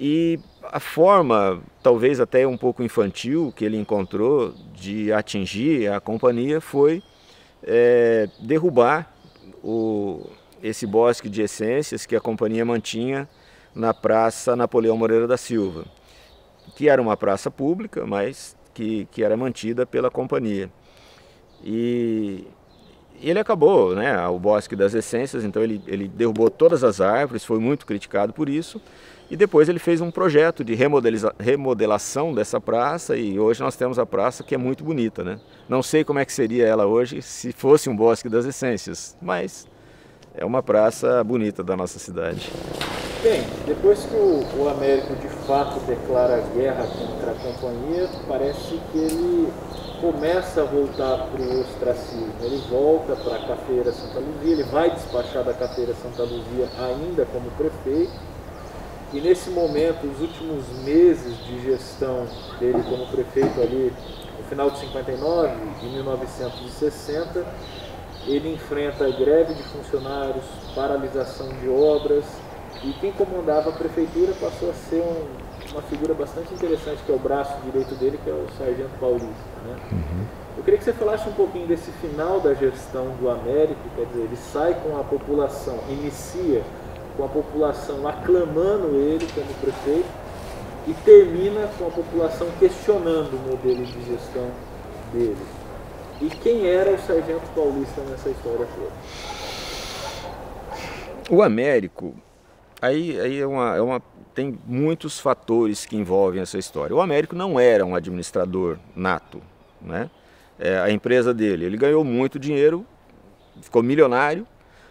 e a forma, talvez até um pouco infantil, que ele encontrou de atingir a companhia foi derrubar esse bosque de essências que a companhia mantinha na Praça Napoleão Moreira da Silva, que era uma praça pública, mas que era mantida pela companhia. E ele acabou, né, o Bosque das Essências, então ele derrubou todas as árvores, foi muito criticado por isso, e depois ele fez um projeto de remodelação dessa praça, e hoje nós temos a praça, que é muito bonita, né? Não sei como é que seria ela hoje se fosse um Bosque das Essências, mas é uma praça bonita da nossa cidade. Bem, depois que o Américo de fato declara guerra contra a companhia, parece que ele começa a voltar para o ostracismo. Ele volta para a Cafeira Santa Luzia, ele vai despachar da Cafeira Santa Luzia ainda como prefeito, e nesse momento, os últimos meses de gestão dele como prefeito ali, no final de 59 e 1960, ele enfrenta greve de funcionários, paralisação de obras, e quem comandava a prefeitura passou a ser uma figura bastante interessante, que é o braço direito dele, que é o Sargento Paulista, né? Eu queria que você falasse um pouquinho desse final da gestão do Américo, quer dizer, ele sai com a população, inicia com a população aclamando ele como prefeito e termina com a população questionando o modelo de gestão dele. E quem era o Sargento Paulista nessa história toda? O Américo, aí tem muitos fatores que envolvem essa história. O Américo não era um administrador nato, né? A empresa dele, ele ganhou muito dinheiro, ficou milionário,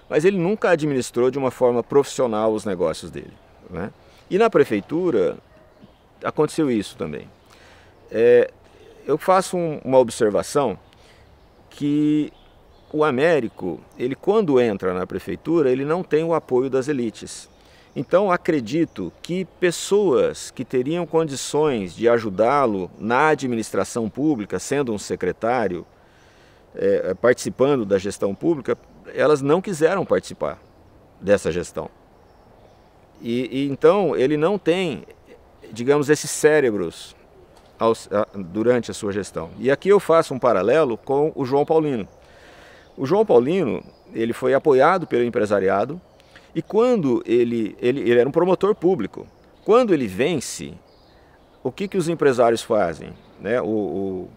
mas ele nunca administrou de uma forma profissional os negócios dele, né? E na prefeitura aconteceu isso também. Eu faço uma observação que o Américo, ele quando entra na prefeitura, ele não tem o apoio das elites. Então acredito que pessoas que teriam condições de ajudá-lo na administração pública, sendo um secretário, participando da gestão pública, elas não quiseram participar dessa gestão. E então ele não tem, digamos, esses cérebros durante a sua gestão. E aqui eu faço um paralelo com o João Paulino. O João Paulino, ele foi apoiado pelo empresariado, e quando ele era um promotor público. Quando ele vence, o que os empresários fazem, né? O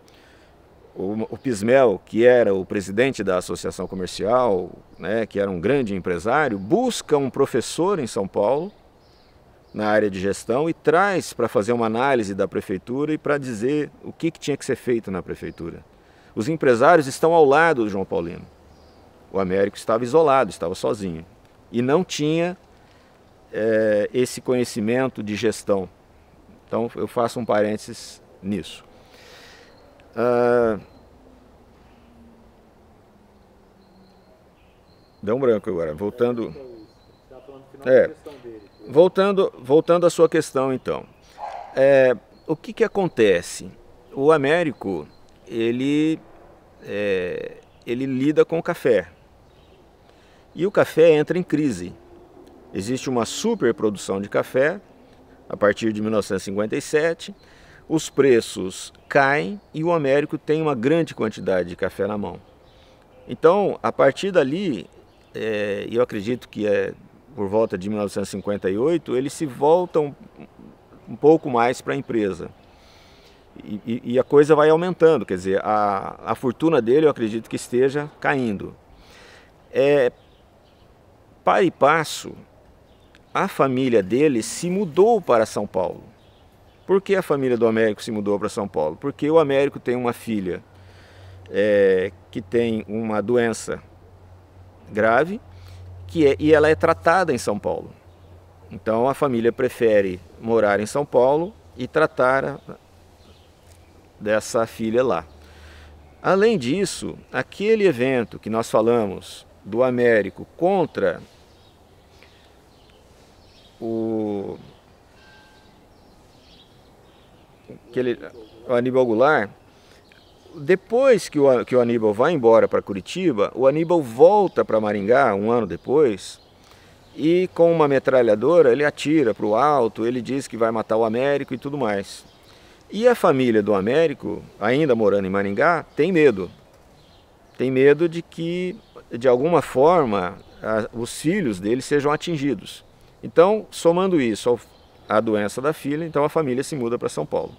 Pismel, que era o presidente da associação comercial, né, que era um grande empresário, busca um professor em São Paulo, na área de gestão, e traz para fazer uma análise da prefeitura e para dizer o que tinha que ser feito na prefeitura. Os empresários estão ao lado do João Paulino. O Américo estava isolado, estava sozinho. E não tinha esse conhecimento de gestão. Então eu faço um parênteses nisso. Deu um branco agora, voltando à sua questão então. O que acontece? O Américo, ele lida com o café. E o café entra em crise. Existe uma superprodução de café a partir de 1957, os preços caem e o Américo tem uma grande quantidade de café na mão. Então, a partir dali, eu acredito que por volta de 1958, ele se volta um pouco mais para a empresa. E a coisa vai aumentando, quer dizer, a fortuna dele eu acredito que esteja caindo. Para e passo, a família dele se mudou para São Paulo. Por que a família do Américo se mudou para São Paulo? Porque o Américo tem uma filha que tem uma doença grave e ela é tratada em São Paulo. Então a família prefere morar em São Paulo e tratar dessa filha lá. Além disso, aquele evento que nós falamos do Américo contra o Aníbal Goulart, depois que o Aníbal vai embora para Curitiba, o Aníbal volta para Maringá um ano depois e com uma metralhadora ele atira para o alto, ele diz que vai matar o Américo e tudo mais. E a família do Américo, ainda morando em Maringá, tem medo. Tem medo de que, de alguma forma, os filhos dele sejam atingidos. Então, somando isso à doença da filha, então a família se muda para São Paulo.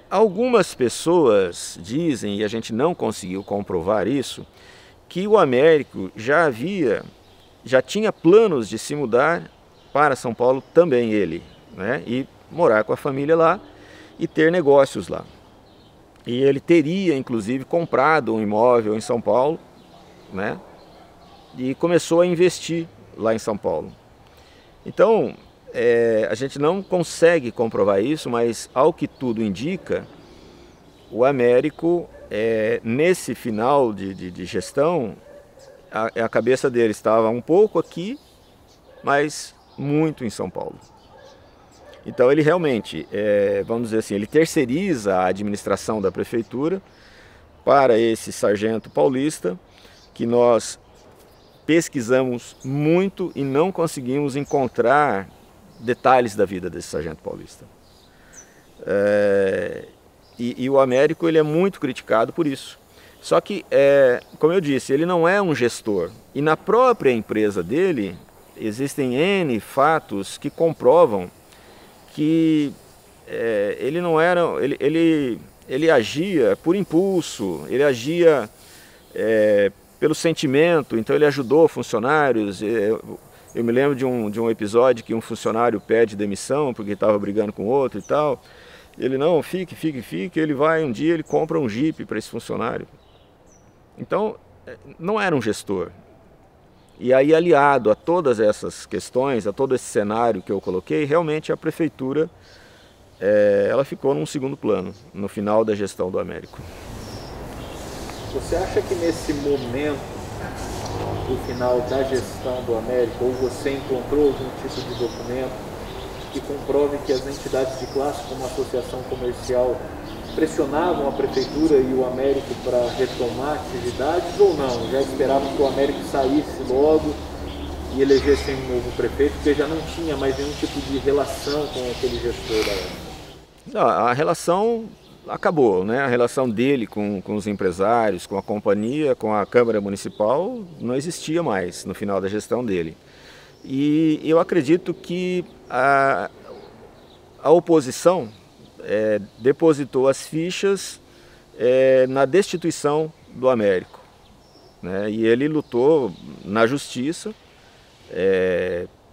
Algumas pessoas dizem, e a gente não conseguiu comprovar isso, que o Américo já tinha planos de se mudar para São Paulo também ele, né? E morar com a família lá e ter negócios lá. E ele teria, inclusive, comprado um imóvel em São Paulo, né? E começou a investir lá em São Paulo. Então, a gente não consegue comprovar isso, mas ao que tudo indica, o Américo, nesse final de gestão, a cabeça dele estava um pouco aqui, mas muito em São Paulo. Então ele realmente, vamos dizer assim, ele terceiriza a administração da prefeitura para esse sargento paulista, que nós pesquisamos muito e não conseguimos encontrar detalhes da vida desse sargento paulista. E o Américo, ele é muito criticado por isso. Só que, como eu disse, ele não é um gestor. E na própria empresa dele, existem N fatos que comprovam que ele não era, ele agia por impulso, ele agia pelo sentimento, então ele ajudou funcionários. Eu me lembro de um episódio que um funcionário pede demissão porque estava brigando com outro e tal. Ele, não, fique, ele vai um dia, ele compra um Jeep para esse funcionário. Então, não era um gestor. E aí, aliado a todas essas questões, a todo esse cenário que eu coloquei, realmente a prefeitura, ela ficou num segundo plano, no final da gestão do Américo. Você acha que nesse momento, no final da gestão do Américo, ou você encontrou algum tipo de documento que comprove que as entidades de classe, como a associação comercial, pressionavam a prefeitura e o Américo para retomar atividades, ou não? Já esperavam que o Américo saísse logo e elegesse um novo prefeito, porque já não tinha mais nenhum tipo de relação com aquele gestor da época? Não, a relação acabou, né? A relação dele com os empresários, com a companhia, com a Câmara Municipal, não existia mais no final da gestão dele. E eu acredito que a oposição depositou as fichas na destituição do Américo, né? E ele lutou na justiça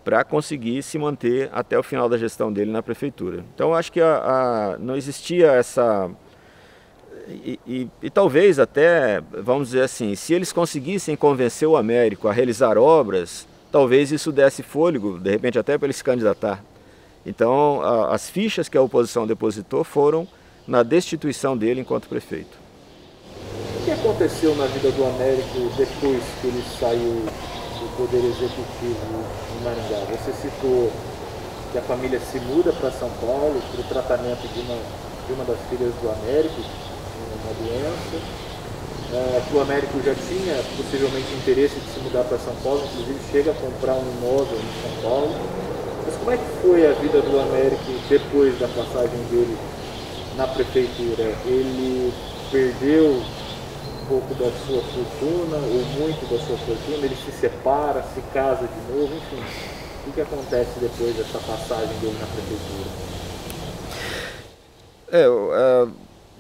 para conseguir se manter até o final da gestão dele na prefeitura. Então eu acho que não existia essa... E talvez até, vamos dizer assim, se eles conseguissem convencer o Américo a realizar obras, talvez isso desse fôlego, de repente até para ele se candidatar. Então, as fichas que a oposição depositou foram na destituição dele enquanto prefeito. O que aconteceu na vida do Américo depois que ele saiu do Poder Executivo em Maringá? Você citou que a família se muda para São Paulo para o tratamento de uma das filhas do Américo, uma doença. Que o Américo já tinha possivelmente interesse de se mudar para São Paulo, inclusive chega a comprar um imóvel em São Paulo. Mas como é que foi a vida do Américo depois da passagem dele na prefeitura? Ele perdeu um pouco da sua fortuna, ou muito da sua fortuna? Ele se separa, se casa de novo, enfim. O que acontece depois dessa passagem dele na prefeitura?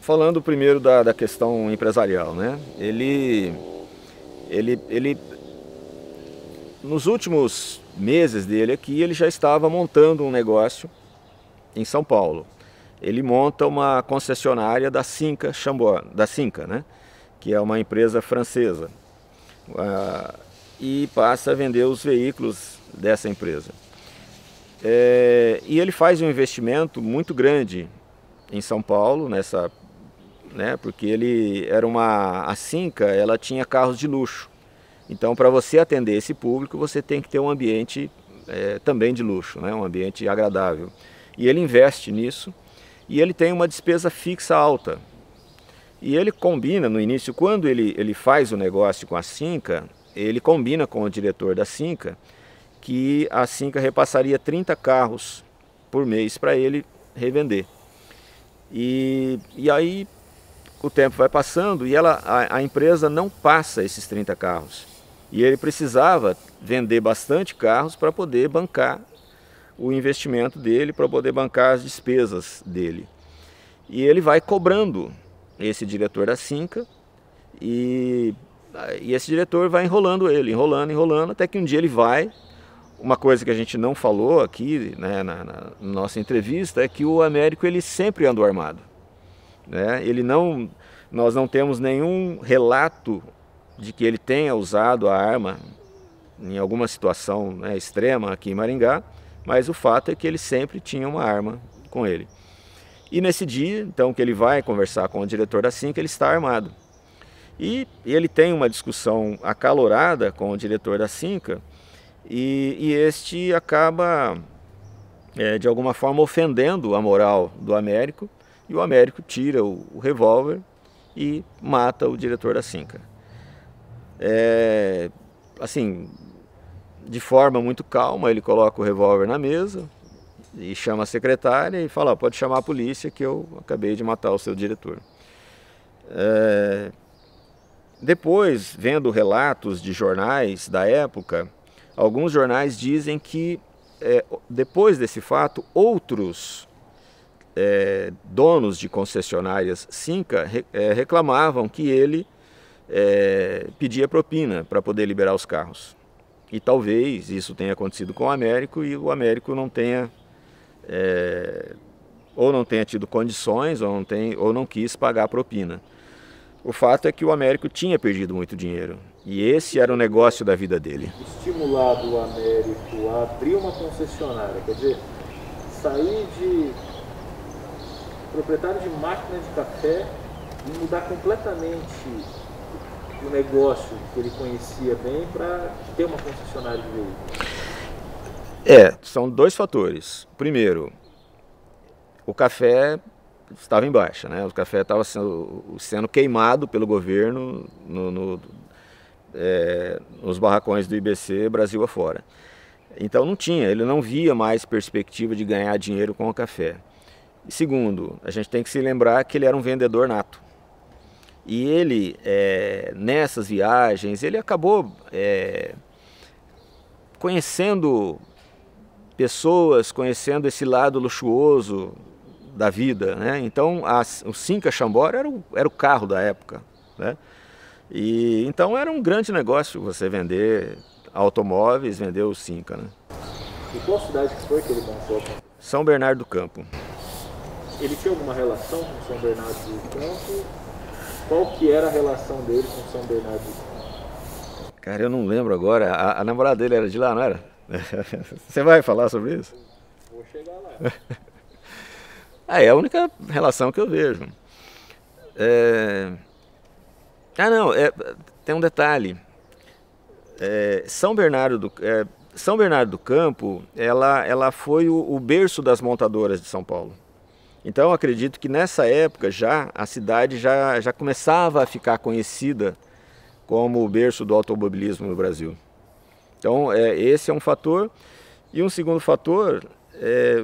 Falando primeiro da questão empresarial, né? Ele nos últimos meses dele aqui, ele já estava montando um negócio em São Paulo. Ele monta uma concessionária da Cinca, né? Que é uma empresa francesa. E passa a vender os veículos dessa empresa. E ele faz um investimento muito grande em São Paulo, porque a Cinca, ela tinha carros de luxo. Então, para você atender esse público, você tem que ter um ambiente também de luxo, né? Um ambiente agradável. E ele investe nisso e ele tem uma despesa fixa alta. E ele combina no início, quando ele faz o negócio com a Cinca, ele combina com o diretor da Cinca que a Cinca repassaria 30 carros por mês para ele revender. E aí o tempo vai passando e a empresa não passa esses 30 carros. E ele precisava vender bastante carros para poder bancar o investimento dele, para poder bancar as despesas dele. E ele vai cobrando esse diretor da Cinca e esse diretor vai enrolando ele, enrolando, até que um dia ele vai. Uma coisa que a gente não falou aqui, né, na nossa entrevista, é que o Américo ele sempre andou armado, né? Nós não temos nenhum relato de que ele tenha usado a arma em alguma situação, né, extrema aqui em Maringá, mas o fato é que ele sempre tinha uma arma com ele. E nesse dia, então, que ele vai conversar com o diretor da Cinca, ele está armado. E ele tem uma discussão acalorada com o diretor da Cinca, e este acaba, de alguma forma, ofendendo a moral do Américo, e o Américo tira o revólver e mata o diretor da Cinca. Assim, de forma muito calma, ele coloca o revólver na mesa e chama a secretária e fala: pode chamar a polícia que eu acabei de matar o seu diretor. Depois, vendo relatos de jornais da época, alguns jornais dizem que depois desse fato, outros donos de concessionárias Cinca reclamavam que ele pedia propina para poder liberar os carros. E talvez isso tenha acontecido com o Américo e o Américo não tenha ou não tenha tido condições ou não quis pagar a propina. O fato é que o Américo tinha perdido muito dinheiro e esse era o negócio da vida dele. Estimulado o Américo a abrir uma concessionária, quer dizer, sair de proprietário de máquina de café e mudar completamente o negócio que ele conhecia bem para ter uma concessionária de veículos. São dois fatores. Primeiro, o café estava em baixa, né? O café estava sendo queimado pelo governo nos barracões do IBC Brasil afora. Então ele não via mais perspectiva de ganhar dinheiro com o café. E segundo, a gente tem que se lembrar que ele era um vendedor nato. E ele, nessas viagens, ele acabou conhecendo pessoas, conhecendo esse lado luxuoso da vida, né? Então o Cinca Chambord era o carro da época, né? E então era um grande negócio você vender automóveis, vender o Cinca, né? E qual cidade que foi que ele comprou? São Bernardo do Campo. Ele tinha alguma relação com São Bernardo do Campo? Qual que era a relação dele com São Bernardo do Campo? Cara, eu não lembro agora. A namorada dele era de lá, não era? Você vai falar sobre isso? Vou chegar lá. É a única relação que eu vejo. Tem um detalhe. São Bernardo do Campo, ela foi o berço das montadoras de São Paulo. Então eu acredito que nessa época a cidade já começava a ficar conhecida como o berço do automobilismo no Brasil. Então esse é um fator. E um segundo fator,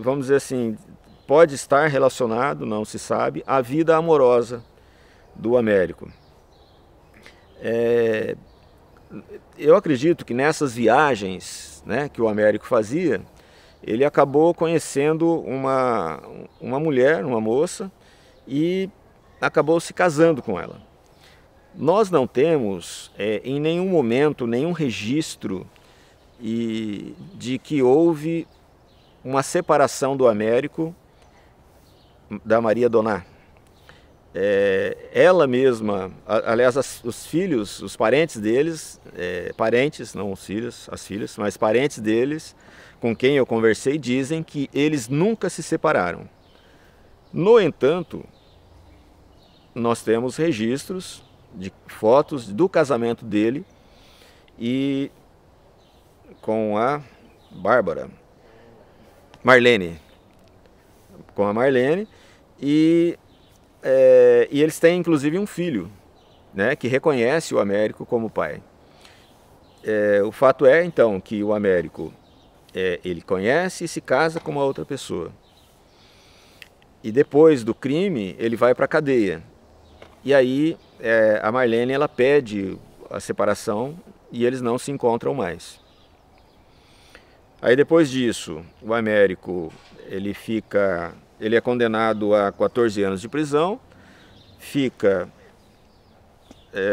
vamos dizer assim, pode estar relacionado, não se sabe, à vida amorosa do Américo. Eu acredito que nessas viagens, né, que o Américo fazia, ele acabou conhecendo uma mulher, uma moça, e acabou se casando com ela. Nós não temos em nenhum momento nenhum registro de que houve uma separação do Américo da Maria Doná. ela mesma, aliás, os filhos, os parentes deles, parentes, não os filhos, as filhas, mas parentes deles, com quem eu conversei, dizem que eles nunca se separaram. No entanto, nós temos registros de fotos do casamento dele e com a Marlene, com a Marlene, e eles têm inclusive um filho, né, que reconhece o Américo como pai. O fato é então que o Américo ele conhece e se casa com uma outra pessoa. E depois do crime ele vai para a cadeia. E aí a Marlene ela pede a separação e eles não se encontram mais. Aí depois disso, o Américo ele é condenado a 14 anos de prisão,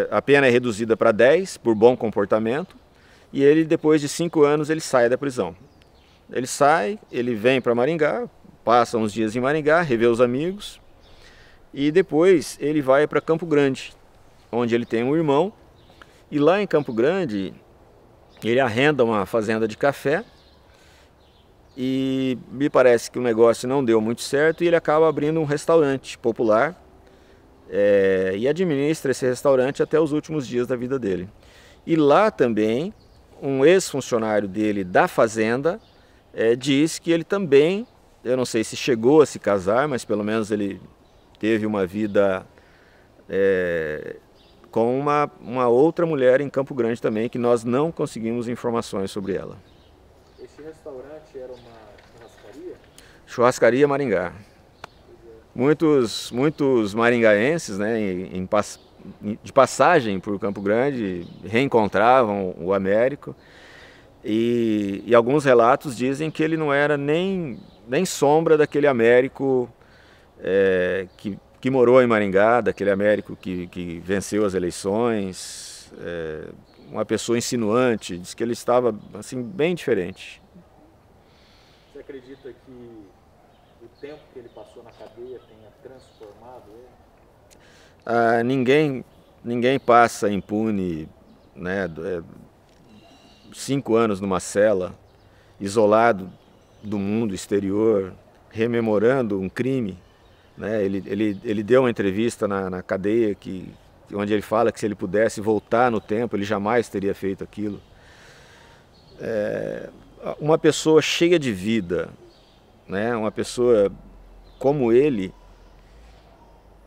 a pena é reduzida para 10 por bom comportamento, e ele depois de 5 anos ele sai da prisão. Ele sai, ele vem para Maringá, passa uns dias em Maringá, revê os amigos, e depois ele vai para Campo Grande, onde ele tem um irmão, e lá em Campo Grande ele arrenda uma fazenda de café, e me parece que o negócio não deu muito certo e ele acaba abrindo um restaurante popular e administra esse restaurante até os últimos dias da vida dele. E lá também um ex-funcionário dele da fazenda diz que ele também, eu não sei se chegou a se casar, mas pelo menos ele teve uma vida com uma outra mulher em Campo Grande também, que nós não conseguimos informações sobre ela. Esse restaurante era uma churrascaria? Churrascaria Maringá. Muitos maringaenses, né, de passagem por Campo Grande, reencontravam o Américo. E alguns relatos dizem que ele não era nem sombra daquele Américo que morou em Maringá, daquele Américo que venceu as eleições. Uma pessoa insinuante, diz que ele estava assim, bem diferente. Você acredita que o tempo que ele passou na cadeia tenha transformado ele? Ninguém passa impune, né, 5 anos numa cela, isolado do mundo exterior, rememorando um crime. Né? Ele deu uma entrevista na cadeia onde ele fala que se ele pudesse voltar no tempo, ele jamais teria feito aquilo. Uma pessoa cheia de vida, né? Uma pessoa como ele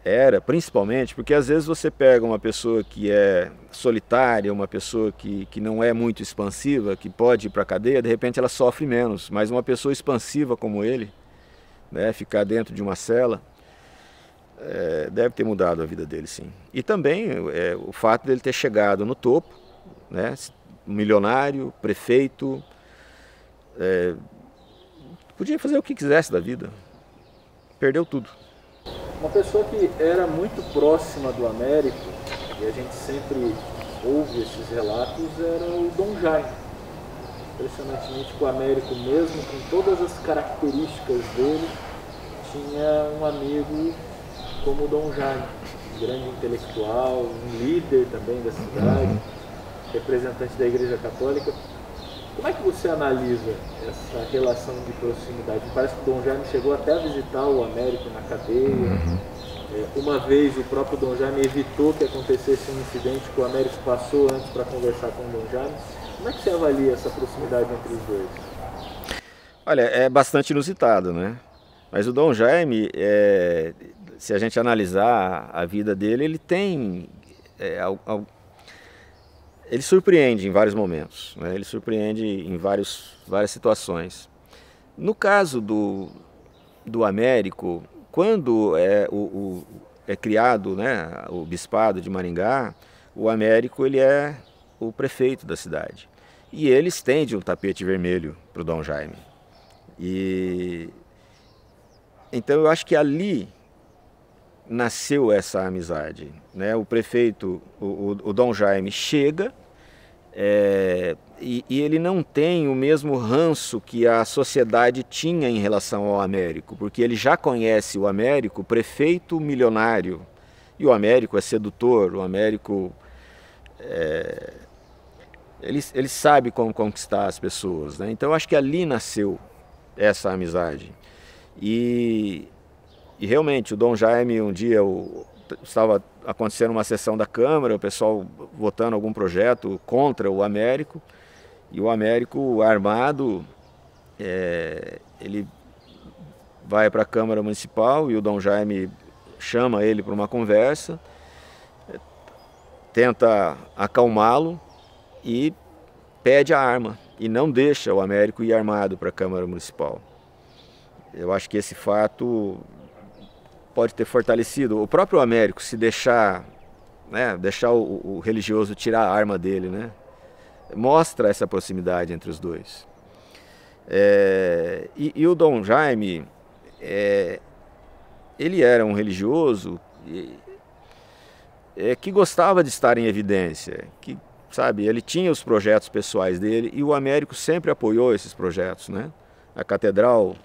era, principalmente, porque às vezes você pega uma pessoa que é solitária, uma pessoa que não é muito expansiva, que pode ir para a cadeia, de repente ela sofre menos, mas uma pessoa expansiva como ele, né? Ficar dentro de uma cela, deve ter mudado a vida dele, sim. E também o fato dele ter chegado no topo, né? Milionário, prefeito, podia fazer o que quisesse da vida, perdeu tudo. Uma pessoa que era muito próxima do Américo, e a gente sempre ouve esses relatos, era o Dom Jaime. Impressionantemente que o Américo, mesmo com todas as características dele, tinha um amigo como o Dom Jaime, um grande intelectual, um líder também da cidade, representante da Igreja Católica. Como é que você analisa essa relação de proximidade? Parece que o Dom Jaime chegou até a visitar o Américo na cadeia. Uma vez o próprio Dom Jaime evitou que acontecesse um incidente que o Américo passou antes para conversar com o Dom Jaime. Como é que você avalia essa proximidade entre os dois? Olha, é bastante inusitado, né? Mas o Dom Jaime, se a gente analisar a vida dele, ele tem... ele surpreende em vários momentos, né? Ele surpreende em várias situações. No caso do Américo, quando é criado, né, o bispado de Maringá, o Américo ele é o prefeito da cidade. E ele estende um tapete vermelho para o Dom Jaime. Então eu acho que ali nasceu essa amizade, né? O prefeito, o Dom Jaime, chega e ele não tem o mesmo ranço que a sociedade tinha em relação ao Américo, porque ele já conhece o Américo, prefeito milionário, E o Américo é sedutor, o Américo ele sabe como conquistar as pessoas, né? Então eu acho que ali nasceu essa amizade. E realmente o Dom Jaime, um dia estava acontecendo uma sessão da Câmara, o pessoal votando algum projeto contra o Américo, e o Américo armado, ele vai para a Câmara Municipal e o Dom Jaime chama ele para uma conversa, tenta acalmá-lo e pede a arma e não deixa o Américo ir armado para a Câmara Municipal. Eu acho que esse fato pode ter fortalecido o próprio Américo, se deixar, né, deixar o religioso tirar a arma dele, né, mostra essa proximidade entre os dois. E o Dom Jaime, ele era um religioso que gostava de estar em evidência, que, sabe, ele tinha os projetos pessoais dele e o Américo sempre apoiou esses projetos, né? A catedral,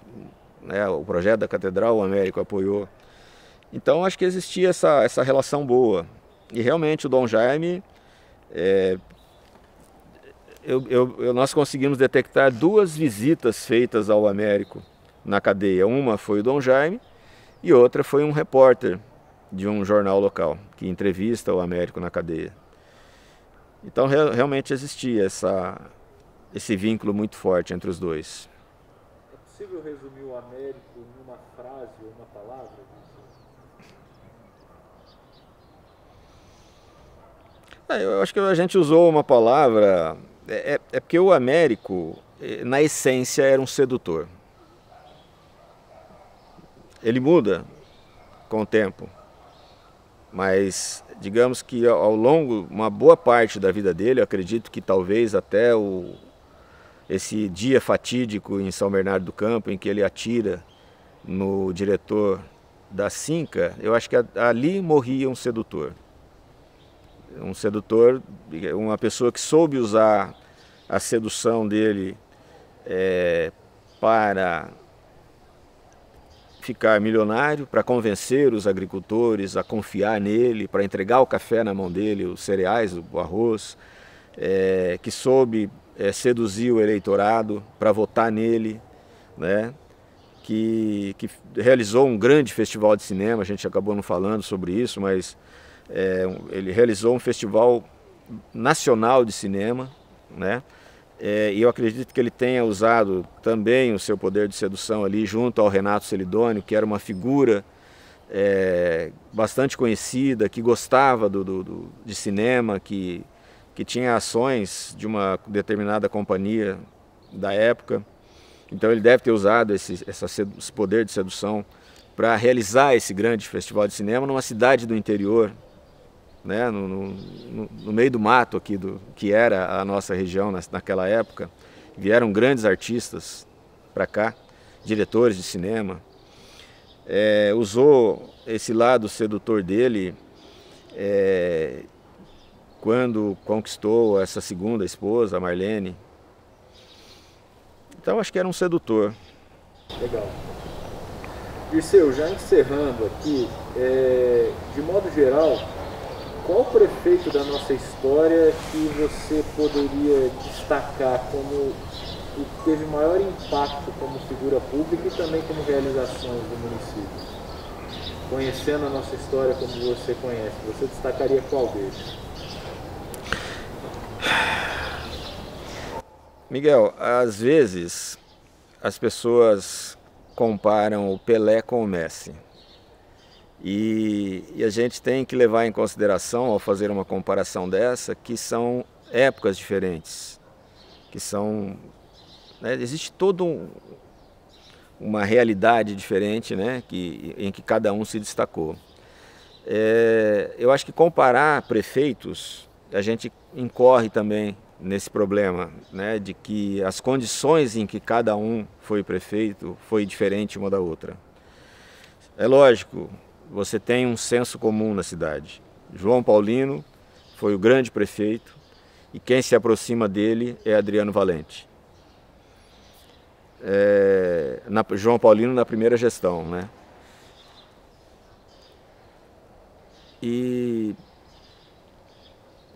né, o projeto da catedral o Américo apoiou. Então acho que existia essa relação boa. E realmente o Dom Jaime, nós conseguimos detectar 2 visitas feitas ao Américo na cadeia. Uma foi o Dom Jaime e outra foi um repórter de um jornal local que entrevista o Américo na cadeia. Então realmente existia esse vínculo muito forte entre os dois. É possível resumir o Américo em uma frase ou uma palavra? Eu acho que a gente usou uma palavra, porque o Américo, na essência, era um sedutor. Ele muda com o tempo, mas digamos que ao longo, uma boa parte da vida dele, eu acredito que talvez até esse dia fatídico em São Bernardo do Campo, em que ele atira no diretor da Cinca, eu acho que ali morria um sedutor. Um sedutor, uma pessoa que soube usar a sedução dele para ficar milionário, para convencer os agricultores a confiar nele, para entregar o café na mão dele, os cereais, o arroz, que soube seduzir o eleitorado para votar nele, né? Que realizou um grande festival de cinema, a gente acabou não falando sobre isso, mas ele realizou um festival nacional de cinema, né? E eu acredito que ele tenha usado também o seu poder de sedução ali junto ao Renato Celidônio, que era uma figura bastante conhecida, que gostava de cinema, que tinha ações de uma determinada companhia da época. Então ele deve ter usado esse poder de sedução para realizar esse grande festival de cinema numa cidade do interior, né, no meio do mato aqui que era a nossa região naquela época. Vieram grandes artistas para cá, diretores de cinema. Usou esse lado sedutor dele quando conquistou essa segunda esposa, a Marlene. Então acho que era um sedutor. Legal. Dirceu, já encerrando aqui, de modo geral, qual prefeito da nossa história que você poderia destacar como o que teve maior impacto como figura pública e também como realizações do município? Conhecendo a nossa história como você conhece, você destacaria qual deles? Miguel, às vezes as pessoas comparam o Pelé com o Messi. E a gente tem que levar em consideração, ao fazer uma comparação dessa, que são épocas diferentes, que são, né, existe toda uma realidade diferente, né, em que cada um se destacou. Eu acho que comparar prefeitos, a gente incorre também nesse problema, né, de que as condições em que cada um foi prefeito foi diferente uma da outra. É lógico, você tem um senso comum na cidade. João Paulino foi o grande prefeito e quem se aproxima dele é Adriano Valente. João Paulino na primeira gestão, né? E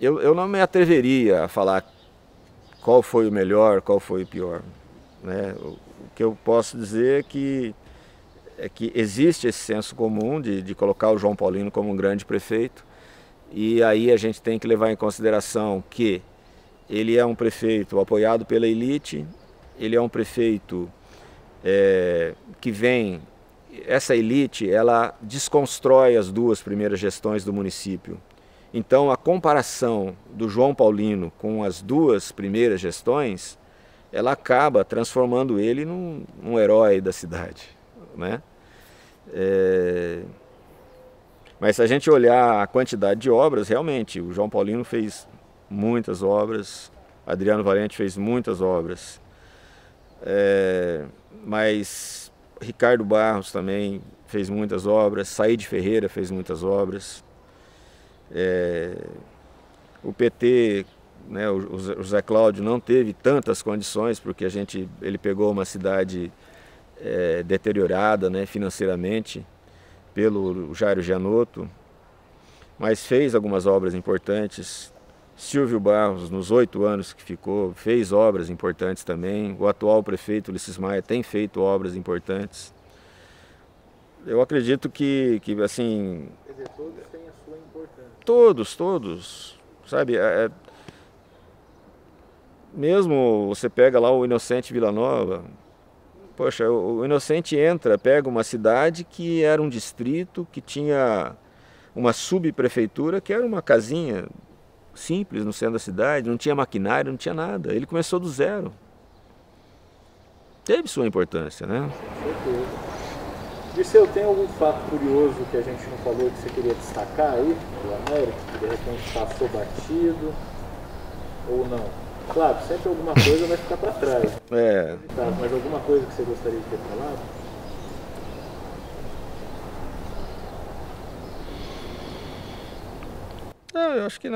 eu não me atreveria a falar qual foi o melhor, qual foi o pior, né? O que eu posso dizer é que existe esse senso comum de colocar o João Paulino como um grande prefeito, e aí a gente tem que levar em consideração que ele é um prefeito apoiado pela elite, ele é um prefeito que vem... Essa elite, ela desconstrói as duas primeiras gestões do município. Então, a comparação do João Paulino com as duas primeiras gestões, ela acaba transformando ele num herói da cidade, né? Mas se a gente olhar a quantidade de obras, realmente, o João Paulino fez muitas obras, Adriano Valente fez muitas obras, mas Ricardo Barros também fez muitas obras, Saíde Ferreira fez muitas obras, o PT, né, o José Cláudio não teve tantas condições, porque ele pegou uma cidade deteriorada, né, financeiramente, pelo Jairo Gianotto, mas fez algumas obras importantes. Silvio Barros, nos 8 anos que ficou, fez obras importantes também. O atual prefeito Ulisses Maia tem feito obras importantes. Eu acredito que assim... Quer dizer, todos têm a sua importância. Todos, sabe? Mesmo você pega lá o Inocente Villanova, poxa, o Inocente pega uma cidade que era um distrito, que tinha uma subprefeitura, que era uma casinha simples no centro da cidade, não tinha maquinário, não tinha nada. Ele começou do zero. Teve sua importância, né? Com certeza. Dirceu, tem algum fato curioso que a gente não falou que você queria destacar aí do América, que de repente passou batido ou não? Claro, sempre alguma coisa vai ficar para trás. Tá, mas alguma coisa que você gostaria de ter falado? Eu acho que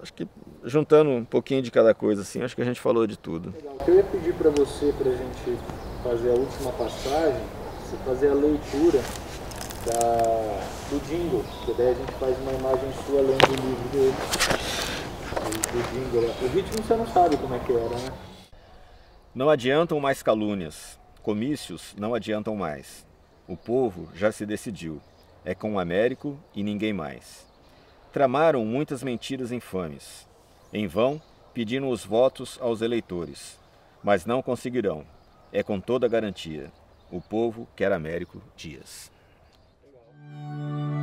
acho que juntando um pouquinho de cada coisa assim, acho que a gente falou de tudo. Legal. O que eu ia pedir para você, para a gente fazer a última passagem, você fazer a leitura do jingle, que daí a gente faz uma imagem sua lendo o livro dele. Do jingle. O ritmo você não sabe como é que era, né? Não adiantam mais calúnias, comícios não adiantam mais. O povo já se decidiu, é com o Américo e ninguém mais. Tramaram muitas mentiras infames. Em vão pediram os votos aos eleitores, mas não conseguirão. É com toda garantia. O povo quer Américo Dias. Legal.